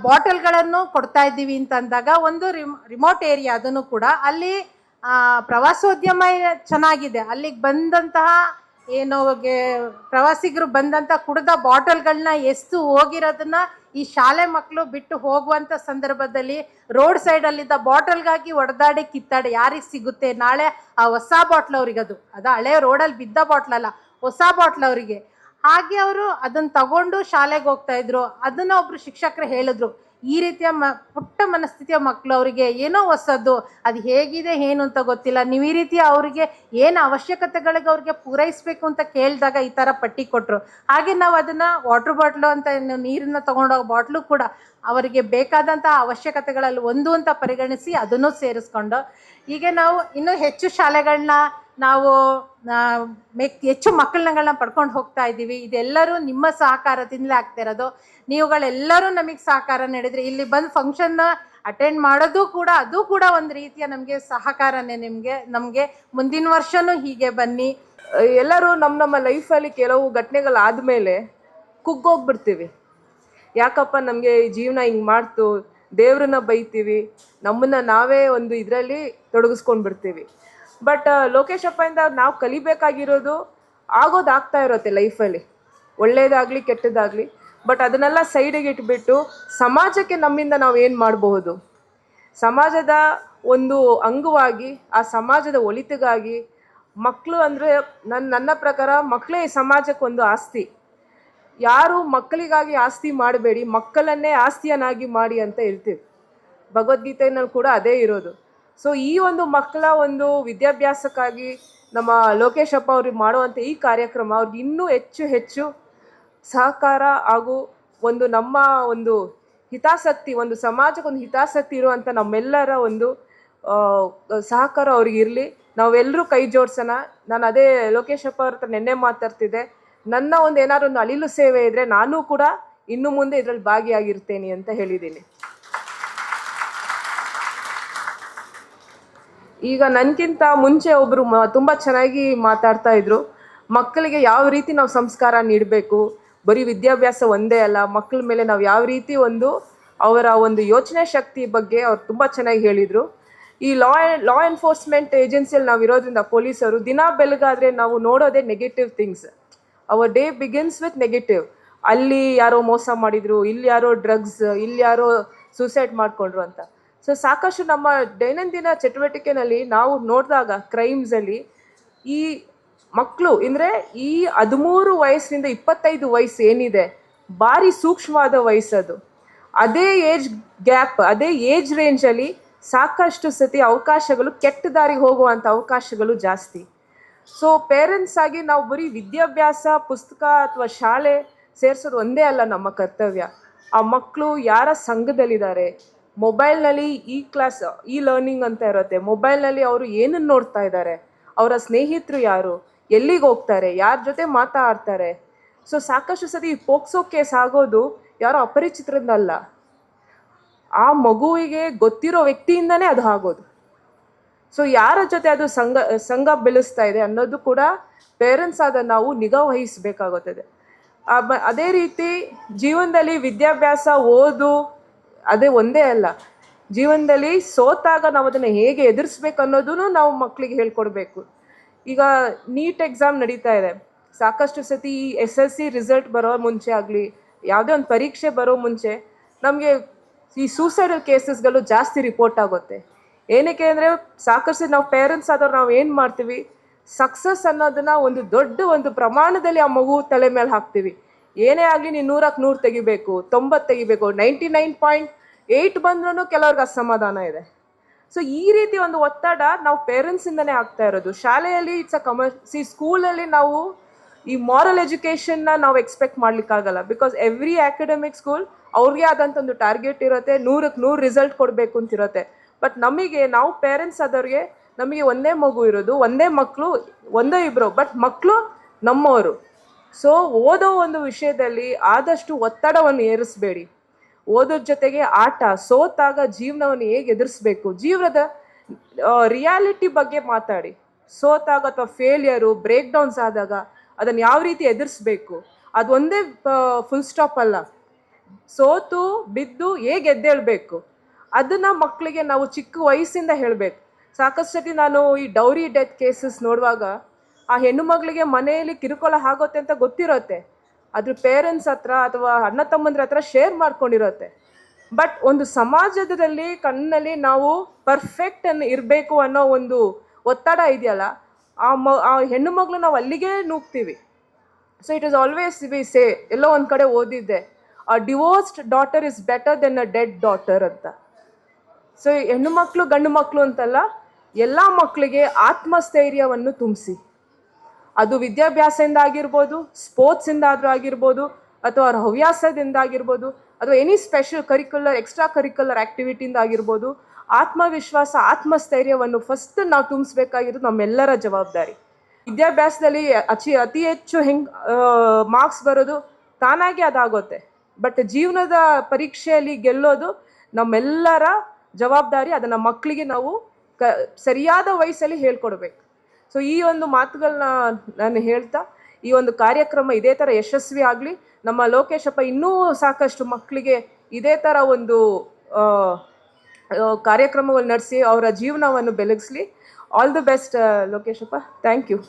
ಬಾಟಲ್ಗಳನ್ನು ಕೊಡ್ತಾ ಇದ್ದೀವಿ ಅಂತಂದಾಗ, ಒಂದು ರಿಮೋಟ್ ಏರಿಯಾ ಅದನ್ನು ಕೂಡ ಅಲ್ಲಿ ಪ್ರವಾಸೋದ್ಯಮ ಚೆನ್ನಾಗಿದೆ. ಅಲ್ಲಿಗೆ ಬಂದಂತಹ ಪ್ರವಾಸಿಗರು ಬಂದಂಥ ಕುಡ್ದ ಬಾಟಲ್ಗಳನ್ನ ಎಸ್ತು ಹೋಗಿರೋದನ್ನ ಈ ಶಾಲೆ ಮಕ್ಕಳು ಬಿಟ್ಟು ಹೋಗುವಂಥ ಸಂದರ್ಭದಲ್ಲಿ ರೋಡ್ ಸೈಡಲ್ಲಿದ್ದ ಬಾಟಲ್ಗಾಗಿ ಒಡೆದಾಡಿ ಕಿತ್ತಾಡಿ ಯಾರಿಗೆ ಸಿಗುತ್ತೆ ನಾಳೆ ಆ ಹೊಸ ಬಾಟ್ಲ್ ಅವ್ರಿಗೆ, ಅದು ಹಳೆ ರೋಡಲ್ಲಿ ಬಿದ್ದ ಬಾಟ್ಲಲ್ಲ, ಹೊಸ ಬಾಟ್ಲ್ ಅವರಿಗೆ. ಹಾಗೆ ಅವರು ಅದನ್ನು ತಗೊಂಡು ಶಾಲೆಗೆ ಹೋಗ್ತಾ ಇದ್ರು. ಅದನ್ನು ಒಬ್ರು ಶಿಕ್ಷಕರು ಹೇಳಿದ್ರು, ಈ ರೀತಿಯ ಪುಟ್ಟ ಮನಸ್ಥಿತಿಯ ಮಕ್ಕಳು, ಅವರಿಗೆ ಏನೋ ಹೊಸದು, ಅದು ಹೇಗಿದೆ ಏನು ಅಂತ ಗೊತ್ತಿಲ್ಲ, ನೀವು ಈ ರೀತಿ ಅವರಿಗೆ ಏನು ಅವಶ್ಯಕತೆಗಳಿಗೆ ಅವ್ರಿಗೆ ಪೂರೈಸಬೇಕು ಅಂತ ಕೇಳಿದಾಗ ಈ ಥರ ಪಟ್ಟಿ ಕೊಟ್ಟರು. ಹಾಗೆ ನಾವು ಅದನ್ನು ವಾಟ್ರ್ ಬಾಟ್ಲು ಅಂತ ನೀರನ್ನು ತೊಗೊಂಡೋಗೋ ಬಾಟ್ಲು ಕೂಡ ಅವರಿಗೆ ಬೇಕಾದಂಥ ಅವಶ್ಯಕತೆಗಳಲ್ಲಿ ಒಂದು ಅಂತ ಪರಿಗಣಿಸಿ ಅದನ್ನು ಸೇರಿಸ್ಕೊಂಡು, ಹೀಗೆ ನಾವು ಇನ್ನೂ ಹೆಚ್ಚು ಶಾಲೆಗಳನ್ನ ನಾವು ಹೆಚ್ಚು ಮಕ್ಕಳನ್ನ ಪಡ್ಕೊಂಡು ಹೋಗ್ತಾ ಇದ್ದೀವಿ. ಇದೆಲ್ಲರೂ ನಿಮ್ಮ ಸಹಕಾರದಿಂದಲೇ ಆಗ್ತಾ ಇರೋದು. ನೀವುಗಳೆಲ್ಲರೂ ನಮಗೆ ಸಹಕಾರ ನೀಡಿದ್ರಿ. ಇಲ್ಲಿ ಬಂದು ಫಂಕ್ಷನ್ನ ಅಟೆಂಡ್ ಮಾಡೋದು ಕೂಡ ಅದು ಕೂಡ ಒಂದು ರೀತಿಯ ನಮಗೆ ಸಹಕಾರನೇ. ನಮಗೆ ಮುಂದಿನ ವರ್ಷನೂ ಹೀಗೆ ಬನ್ನಿ. ಎಲ್ಲರೂ ನಮ್ಮ ಲೈಫಲ್ಲಿ ಕೆಲವು ಘಟನೆಗಳಾದಮೇಲೆ ಕುಗ್ಗೋಗ್ಬಿಡ್ತೀವಿ. ಯಾಕಪ್ಪ ನಮಗೆ ಜೀವನ ಹಿಂಗೆ ಮಾಡ್ತು, ದೇವ್ರನ್ನ ಬೈತೀವಿ, ನಮ್ಮನ್ನು ನಾವೇ ಒಂದು ಇದರಲ್ಲಿ ತೊಡಗಿಸ್ಕೊಂಡು ಬಿಡ್ತೀವಿ. ಬಟ್ ಲೋಕೇಶಪ್ಪಯಿಂದ ನಾವು ಕಲಿಬೇಕಾಗಿರೋದು ಆಗೋದಾಗ್ತಾ ಇರುತ್ತೆ ಲೈಫಲ್ಲಿ, ಒಳ್ಳೆಯದಾಗಲಿ ಕೆಟ್ಟದಾಗಲಿ. ಬಟ್ ಅದನ್ನೆಲ್ಲ ಸೈಡಿಗೆ ಇಟ್ಬಿಟ್ಟು ಸಮಾಜಕ್ಕೆ ನಮ್ಮಿಂದ ನಾವು ಏನು ಮಾಡಬಹುದು, ಸಮಾಜದ ಒಂದು ಅಂಗವಾಗಿ, ಆ ಸಮಾಜದ ಒಳಿತಿಗಾಗಿ ಮಕ್ಕಳು ಅಂದರೆ ನನ್ನ ಪ್ರಕಾರ ಮಕ್ಕಳೇ ಈ ಸಮಾಜಕ್ಕೊಂದು ಆಸ್ತಿ. ಯಾರು ಮಕ್ಕಳಿಗಾಗಿ ಆಸ್ತಿ ಮಾಡಬೇಡಿ, ಮಕ್ಕಳನ್ನೇ ಆಸ್ತಿಯನ್ನಾಗಿ ಮಾಡಿ ಅಂತ ಹೇಳ್ತೀವಿ. ಭಗವದ್ಗೀತೆಯಲ್ಲಿ ಕೂಡ ಅದೇ ಇರೋದು. ಸೊ ಈ ಒಂದು ಮಕ್ಕಳ ಒಂದು ವಿದ್ಯಾಭ್ಯಾಸಕ್ಕಾಗಿ ನಮ್ಮ ಲೋಕೇಶಪ್ಪ ಅವ್ರಿಗೆ ಮಾಡುವಂಥ ಈ ಕಾರ್ಯಕ್ರಮ ಅವ್ರಿಗೆ ಇನ್ನೂ ಹೆಚ್ಚು ಹೆಚ್ಚು ಸಹಕಾರ ಹಾಗೂ ಒಂದು ನಮ್ಮ ಒಂದು ಹಿತಾಸಕ್ತಿ, ಒಂದು ಸಮಾಜಕ್ಕೊಂದು ಹಿತಾಸಕ್ತಿ ಇರುವಂಥ ನಮ್ಮೆಲ್ಲರ ಒಂದು ಸಹಕಾರ ಅವ್ರಿಗೆ ಇರಲಿ. ನಾವೆಲ್ಲರೂ ಕೈ ಜೋಡಿಸೋಣ. ನಾನು ಅದೇ ಲೋಕೇಶಪ್ಪ ಅವ್ರ ಹತ್ರ ನಿನ್ನೆ ಮಾತಾಡ್ತಿದ್ದೆ, ನನ್ನ ಒಂದು ಏನಾದ್ರು ಒಂದು ಅಳಿಲು ಸೇವೆ ಇದ್ದರೆ ನಾನು ಕೂಡ ಇನ್ನು ಮುಂದೆ ಇದರಲ್ಲಿ ಭಾಗಿಯಾಗಿರ್ತೇನೆ ಅಂತ ಹೇಳಿದ್ದೀನಿ. ಈಗ ನನಗಿಂತ ಮುಂಚೆ ಒಬ್ಬರು ತುಂಬ ಚೆನ್ನಾಗಿ ಮಾತಾಡ್ತಾ ಇದ್ರು, ಮಕ್ಕಳಿಗೆ ಯಾವ ರೀತಿ ನಾವು ಸಂಸ್ಕಾರ ನೀಡಬೇಕು, ಬರೀ ವಿದ್ಯಾಭ್ಯಾಸ ಒಂದೇ ಅಲ್ಲ, ಮಕ್ಕಳ ಮೇಲೆ ನಾವು ಯಾವ ರೀತಿ ಅವರ ಒಂದು ಯೋಚನೆ ಶಕ್ತಿ ಬಗ್ಗೆ ಅವ್ರು ತುಂಬ ಚೆನ್ನಾಗಿ ಹೇಳಿದರು. ಈ ಲಾ ಎನ್ಫೋರ್ಸ್ಮೆಂಟ್ ಏಜೆನ್ಸಿಯಲ್ಲಿ ನಾವು ಇರೋದ್ರಿಂದ ಪೊಲೀಸರು ದಿನ ಬೆಳಗಾದರೆ ನಾವು ನೋಡೋದೇ negative things. Our day begins with negative. ಅಲ್ಲಿ ಯಾರೋ ಮೋಸ ಮಾಡಿದರು, ಇಲ್ಲಿ ಯಾರೋ ಡ್ರಗ್ಸ್, ಇಲ್ಲಿ ಯಾರೋ ಸೂಸೈಡ್ ಮಾಡಿಕೊಂಡ್ರು ಅಂತ. ಸೊ ಸಾಕಷ್ಟು ನಮ್ಮ ದೈನಂದಿನ ಚಟುವಟಿಕೆಯಲ್ಲಿ ನಾವು ನೋಡಿದಾಗ ಕ್ರೈಮ್ಸಲ್ಲಿ ಈ ಮಕ್ಕಳು ಅಂದರೆ ಈ 13 ವಯಸ್ಸಿನಿಂದ 25 ವಯಸ್ಸು ಏನಿದೆ, ಭಾರಿ ಸೂಕ್ಷ್ಮವಾದ ವಯಸ್ಸದು. ಅದೇ ಏಜ್ ಗ್ಯಾಪ್, ಅದೇ ಏಜ್ ರೇಂಜಲ್ಲಿ ಸಾಕಷ್ಟು ಸತಿ ಅವಕಾಶಗಳು, ಕೆಟ್ಟ ದಾರಿಗೆ ಹೋಗುವಂಥ ಅವಕಾಶಗಳು ಜಾಸ್ತಿ. ಸೊ ಪೇರೆಂಟ್ಸ್ ಆಗಿ ನಾವು ಬರೀ ವಿದ್ಯಾಭ್ಯಾಸ, ಪುಸ್ತಕ ಅಥವಾ ಶಾಲೆ ಸೇರಿಸೋದು ಒಂದೇ ಅಲ್ಲ ನಮ್ಮ ಕರ್ತವ್ಯ. ಆ ಮಕ್ಕಳು ಯಾರ ಸಂಘದಲ್ಲಿದ್ದಾರೆ, ಮೊಬೈಲ್ನಲ್ಲಿ ಈ ಲರ್ನಿಂಗ್ ಅಂತ ಇರುತ್ತೆ, ಮೊಬೈಲ್ನಲ್ಲಿ ಅವರು ಏನನ್ನು ನೋಡ್ತಾ ಇದ್ದಾರೆ, ಅವರ ಸ್ನೇಹಿತರು ಯಾರು, ಎಲ್ಲಿಗೆ ಹೋಗ್ತಾರೆ, ಯಾರ ಜೊತೆ ಮಾತಾಡ್ತಾರೆ. ಸೊ ಸಾಕಷ್ಟು ಸತಿ ಪೋಕ್ಸೋ ಕೇಸ್ ಆಗೋದು ಯಾರೋ ಅಪರಿಚಿತರದ್ದಲ್ಲ, ಆ ಮಗುವಿಗೆ ಗೊತ್ತಿರೋ ವ್ಯಕ್ತಿಯಿಂದನೇ ಅದು ಆಗೋದು. ಸೊ ಯಾರ ಜೊತೆ ಅದು ಸಂಘ ಬೆಳೆಸ್ತಾ ಇದೆ ಅನ್ನೋದು ಕೂಡ ಪೇರೆಂಟ್ಸ್ ಆದ ನಾವು ನಿಗಾ ವಹಿಸಬೇಕಾಗುತ್ತದೆ. ಅದೇ ರೀತಿ ಜೀವನದಲ್ಲಿ ವಿದ್ಯಾಭ್ಯಾಸ, ಓದು ಅದೇ ಒಂದೇ ಅಲ್ಲ, ಜೀವನದಲ್ಲಿ ಸೋತಾಗ ನಾವು ಅದನ್ನು ಹೇಗೆ ಎದುರಿಸ್ಬೇಕು ಅನ್ನೋದನ್ನು ನಾವು ಮಕ್ಕಳಿಗೆ ಹೇಳ್ಕೊಡ್ಬೇಕು. ಈಗ ನೀಟ್ ಎಕ್ಸಾಮ್ ನಡೀತಾ ಇದೆ. ಸಾಕಷ್ಟು ಸತಿ ಈ SSC ರಿಸಲ್ಟ್ ಬರೋ ಮುಂಚೆ ಆಗಲಿ, ಯಾವುದೇ ಒಂದು ಪರೀಕ್ಷೆ ಬರೋ ಮುಂಚೆ ನಮಗೆ ಈ ಸೂಸೈಡಲ್ ಕೇಸಸ್ಗಳು ಜಾಸ್ತಿ ರಿಪೋರ್ಟ್ ಆಗುತ್ತೆ. ಏನಕ್ಕೆ ಅಂದರೆ ಸಾಕಷ್ಟು ನಾವು ಪೇರೆಂಟ್ಸ್ ಆದವ್ರು ನಾವು ಏನು ಮಾಡ್ತೀವಿ, ಸಕ್ಸಸ್ ಅನ್ನೋದನ್ನು ಒಂದು ದೊಡ್ಡ ಒಂದು ಪ್ರಮಾಣದಲ್ಲಿ ಆ ಮಗು ತಲೆ ಮೇಲೆ ಹಾಕ್ತೀವಿ. ಏನೇ ಆಗಲಿ ನೀನು 100ಕ್ಕೆ 100 ತೆಗಿಬೇಕು, 90 ತೆಗಿಬೇಕು, 99.8 ಬಂದ್ರೂ ಕೆಲವ್ರಿಗೆ ಅಸಮಾಧಾನ ಇದೆ. ಸೊ ಈ ರೀತಿ ಒಂದು ಒತ್ತಡ ನಾವು ಪೇರೆಂಟ್ಸಿಂದನೇ ಆಗ್ತಾ ಇರೋದು. ಶಾಲೆಯಲ್ಲಿ ಸ್ಕೂಲಲ್ಲಿ ನಾವು ಈ ಮಾರಲ್ ಎಜುಕೇಷನ್ನ ನಾವು ಎಕ್ಸ್ಪೆಕ್ಟ್ ಮಾಡ್ಲಿಕ್ಕಾಗಲ್ಲ. ಬಿಕಾಸ್ ಎವ್ರಿ ಅಕಾಡೆಮಿಕ್ ಸ್ಕೂಲ್ ಅವ್ರಿಗೆ ಆದಂಥ ಒಂದು ಟಾರ್ಗೆಟ್ ಇರುತ್ತೆ, 100ಕ್ಕೆ 100 ರಿಸಲ್ಟ್ ಕೊಡಬೇಕು ಅಂತಿರುತ್ತೆ. ಬಟ್ ನಾವು ಪೇರೆಂಟ್ಸ್ ಆದವ್ರಿಗೆ ನಮಗೆ ಒಂದೇ ಮಗು ಇರೋದು, ಒಂದೇ ಮಕ್ಕಳು, ಒಂದೇ ಇಬ್ಬರು, ಬಟ್ ಮಕ್ಕಳು ನಮ್ಮವರು. ಸೊ ಓದೋ ಒಂದು ವಿಷಯದಲ್ಲಿ ಆದಷ್ಟು ಒತ್ತಡವನ್ನು ಏರಿಸಬೇಡಿ. ಓದೋದ್ರ ಜೊತೆಗೆ ಆಟ, ಸೋತಾಗ ಜೀವನವನ್ನು ಹೇಗೆ ಎದುರಿಸ್ಬೇಕು, ಜೀವನದ ರಿಯಾಲಿಟಿ ಬಗ್ಗೆ ಮಾತಾಡಿ. ಸೋತಾಗ ಅಥವಾ ಫೇಲಿಯರು, ಬ್ರೇಕ್ ಡೌನ್ಸ್ ಆದಾಗ ಅದನ್ನು ಯಾವ ರೀತಿ ಎದುರಿಸ್ಬೇಕು, ಅದು ಒಂದೇ ಫುಲ್ ಸ್ಟಾಪ್ ಅಲ್ಲ. ಸೋತು ಬಿದ್ದು ಹೇಗೆ ಎದ್ದೇಳಬೇಕು ಅದನ್ನು ಮಕ್ಕಳಿಗೆ ನಾವು ಚಿಕ್ಕ ವಯಸ್ಸಿಂದ ಹೇಳಬೇಕು. ಸಾಕಷ್ಟು ಸತಿ ನಾನು ಈ ಡೌರಿ ಡೆತ್ ಕೇಸಸ್ ನೋಡುವಾಗ ಆ ಹೆಣ್ಣು ಮಗಳಿಗೆ ಮನೆಯಲ್ಲಿ ಕಿರುಕುಳ ಆಗುತ್ತೆ ಅಂತ ಗೊತ್ತಿರುತ್ತೆ, ಅದ್ರ ಪೇರೆಂಟ್ಸ್ ಹತ್ರ ಅಥವಾ ಅಣ್ಣ ತಮ್ಮಂದ್ರ ಹತ್ರ ಶೇರ್ ಮಾಡ್ಕೊಂಡಿರುತ್ತೆ. ಬಟ್ ಒಂದು ಸಮಾಜದಲ್ಲಿ ಕಣ್ಣಲ್ಲಿ ನಾವು ಪರ್ಫೆಕ್ಟ್ ಇರಬೇಕು ಅನ್ನೋ ಒಂದು ಒತ್ತಡ ಇದೆಯಲ್ಲ, ಆ ಹೆಣ್ಣು ಮಗಳು ನಾವು ಅಲ್ಲಿಗೆ ನೂಗ್ತೀವಿ. So it is always we say, ಎಲ್ಲೋ ಒಂದು ಕಡೆ ಓದಿದ್ದೆ, a divorced daughter is better than a dead daughter ಅಂತ. ಸೊ ಹೆಣ್ಣು ಮಕ್ಕಳು ಗಂಡು ಮಕ್ಕಳು ಅಂತಲ್ಲ, ಎಲ್ಲ ಮಕ್ಕಳಿಗೆ ಆತ್ಮಸ್ಥೈರ್ಯವನ್ನು ತುಂಬಿಸಿ. ಅದು ವಿದ್ಯಾಭ್ಯಾಸದಿಂದ ಆಗಿರ್ಬೋದು, ಸ್ಪೋರ್ಟ್ಸಿಂದ ಆದರೂ ಆಗಿರ್ಬೋದು, ಅಥವಾ ಅವ್ರ ಹವ್ಯಾಸದಿಂದ ಆಗಿರ್ಬೋದು, ಅಥವಾ any special curricular extra curricular ಆ್ಯಕ್ಟಿವಿಟಿಯಿಂದ ಆಗಿರ್ಬೋದು. ಆತ್ಮವಿಶ್ವಾಸ, ಆತ್ಮಸ್ಥೈರ್ಯವನ್ನು ಫಸ್ಟ್ ನಾವು ತುಂಬಿಸ್ಬೇಕಾಗಿರೋದು ನಮ್ಮೆಲ್ಲರ ಜವಾಬ್ದಾರಿ. ವಿದ್ಯಾಭ್ಯಾಸದಲ್ಲಿ ಅತಿ ಹೆಚ್ಚು ಮಾರ್ಕ್ಸ್ ಬರೋದು ತಾನಾಗೆ ಅದಾಗುತ್ತೆ, ಬಟ್ ಜೀವನದ ಪರೀಕ್ಷೆಯಲ್ಲಿ ಗೆಲ್ಲೋದು ನಮ್ಮೆಲ್ಲರ ಜವಾಬ್ದಾರಿ. ಅದನ್ನು ಮಕ್ಕಳಿಗೆ ನಾವು ಸರಿಯಾದ ವಯಸ್ಸಲ್ಲಿ ಹೇಳ್ಕೊಡ್ಬೇಕು. ಸೊ ಈ ಒಂದು ಮಾತುಗಳನ್ನ ನಾನು ಹೇಳ್ತಾ, ಈ ಒಂದು ಕಾರ್ಯಕ್ರಮ ಇದೇ ಥರ ಯಶಸ್ವಿ ಆಗಲಿ. ನಮ್ಮ ಲೋಕೇಶಪ್ಪ ಇನ್ನೂ ಸಾಕಷ್ಟು ಮಕ್ಕಳಿಗೆ ಇದೇ ಥರ ಒಂದು ಕಾರ್ಯಕ್ರಮವನ್ನು ನಡೆಸಿ ಅವರ ಜೀವನವನ್ನು ಬೆಳಗಿಸ್ಲಿ. All the best Lokeshappa. Thank you.